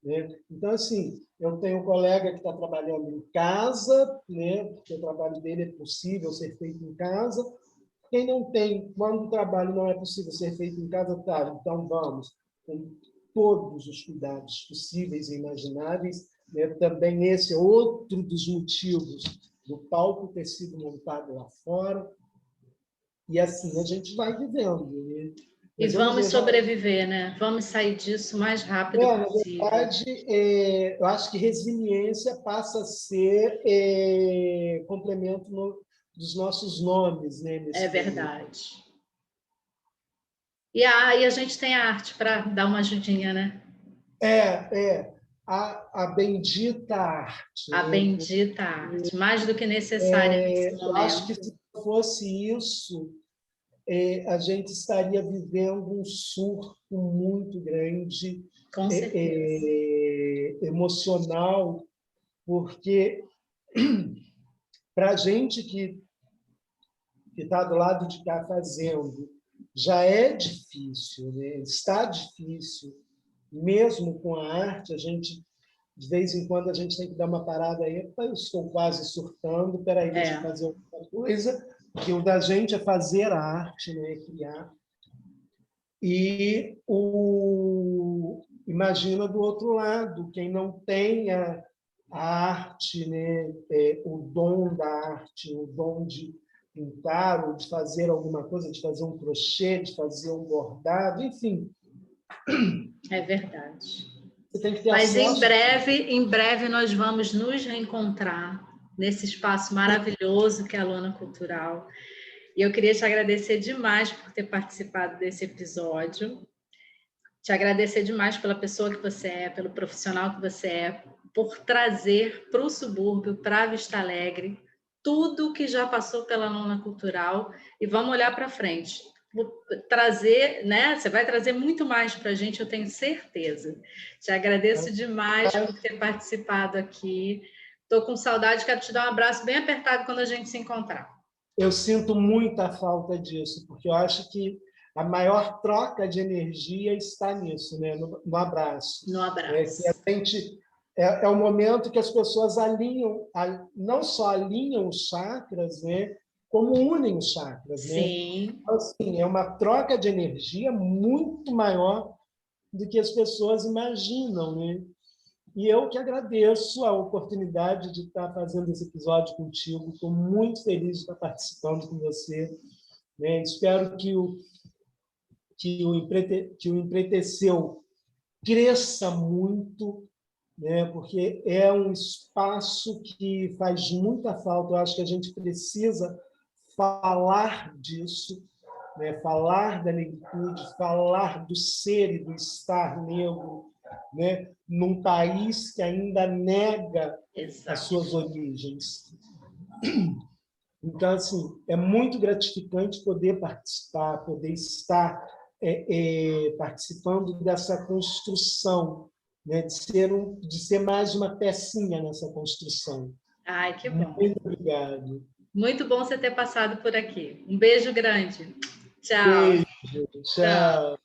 Né? Então, assim, eu tenho um colega que está trabalhando em casa, né? Porque o trabalho dele é possível ser feito em casa. Quem não tem, quando o trabalho não é possível ser feito em casa, tá, então vamos, com todos os cuidados possíveis e imagináveis. Né? Também esse é outro dos motivos do palco ter sido montado lá fora. E assim a gente vai vivendo. Né? E Mas eu não vamos vejo. sobreviver, né? Vamos sair disso o mais rápido Na possível. verdade, eu acho que resiliência passa a ser complemento dos nossos nomes, né, É nesse período. verdade. E a gente tem a arte para dar uma ajudinha, né? A bendita arte. A Né? bendita arte, mais do que necessária nesse Eu acho que momento. se fosse isso, a gente estaria vivendo um surto muito grande, Com certeza. emocional, porque para a gente que está do lado de cá fazendo, já é difícil, né? Está difícil, mesmo com a arte, a gente, de vez em quando, a gente tem que dar uma parada aí, eu estou quase surtando, peraí, deixa eu É, fazer outra coisa, que o da gente é fazer a arte, né? Criar. E imagina do outro lado, quem não tem a arte, né? O dom da arte, o dom de pintar, ou de fazer alguma coisa, de fazer um crochê, de fazer um bordado, enfim, é verdade. você tem que ter Mas acesso. em breve nós vamos nos reencontrar nesse espaço maravilhoso que é a Lona Cultural. E eu queria te agradecer demais por ter participado desse episódio. Te agradecer demais pela pessoa que você é, pelo profissional que você é, por trazer para o subúrbio, para a Vista Alegre, tudo que já passou pela Lona Cultural e vamos olhar para frente. Vou trazer, né? Você vai trazer muito mais para a gente, eu tenho certeza. Te agradeço demais por ter participado aqui. Estou com saudade, quero te dar um abraço bem apertado quando a gente se encontrar. Eu sinto muita falta disso, porque eu acho que a maior troca de energia está nisso, né? No abraço. No Que a abraço. gente, é o momento que as pessoas alinham, não só alinham os chakras, né? Como unem os chakras. Né? Sim, Então, assim, é uma troca de energia muito maior do que as pessoas imaginam. Né? E eu que agradeço a oportunidade de estar fazendo esse episódio contigo. Estou muito feliz de estar participando com você. Né? Espero que o Empreteceu cresça muito, né? Porque é um espaço que faz muita falta. Eu acho que a gente precisa falar disso, né? Falar da negritude, falar do ser e do estar negro, né? Num país que ainda nega as exato. suas origens. Então, assim, é muito gratificante poder participar, poder estar participando dessa construção, né? De ser mais uma pecinha nessa construção. Ai, que bom. Muito obrigado. Muito bom você ter passado por aqui. Um beijo grande. Tchau. Beijo, Tchau. tchau.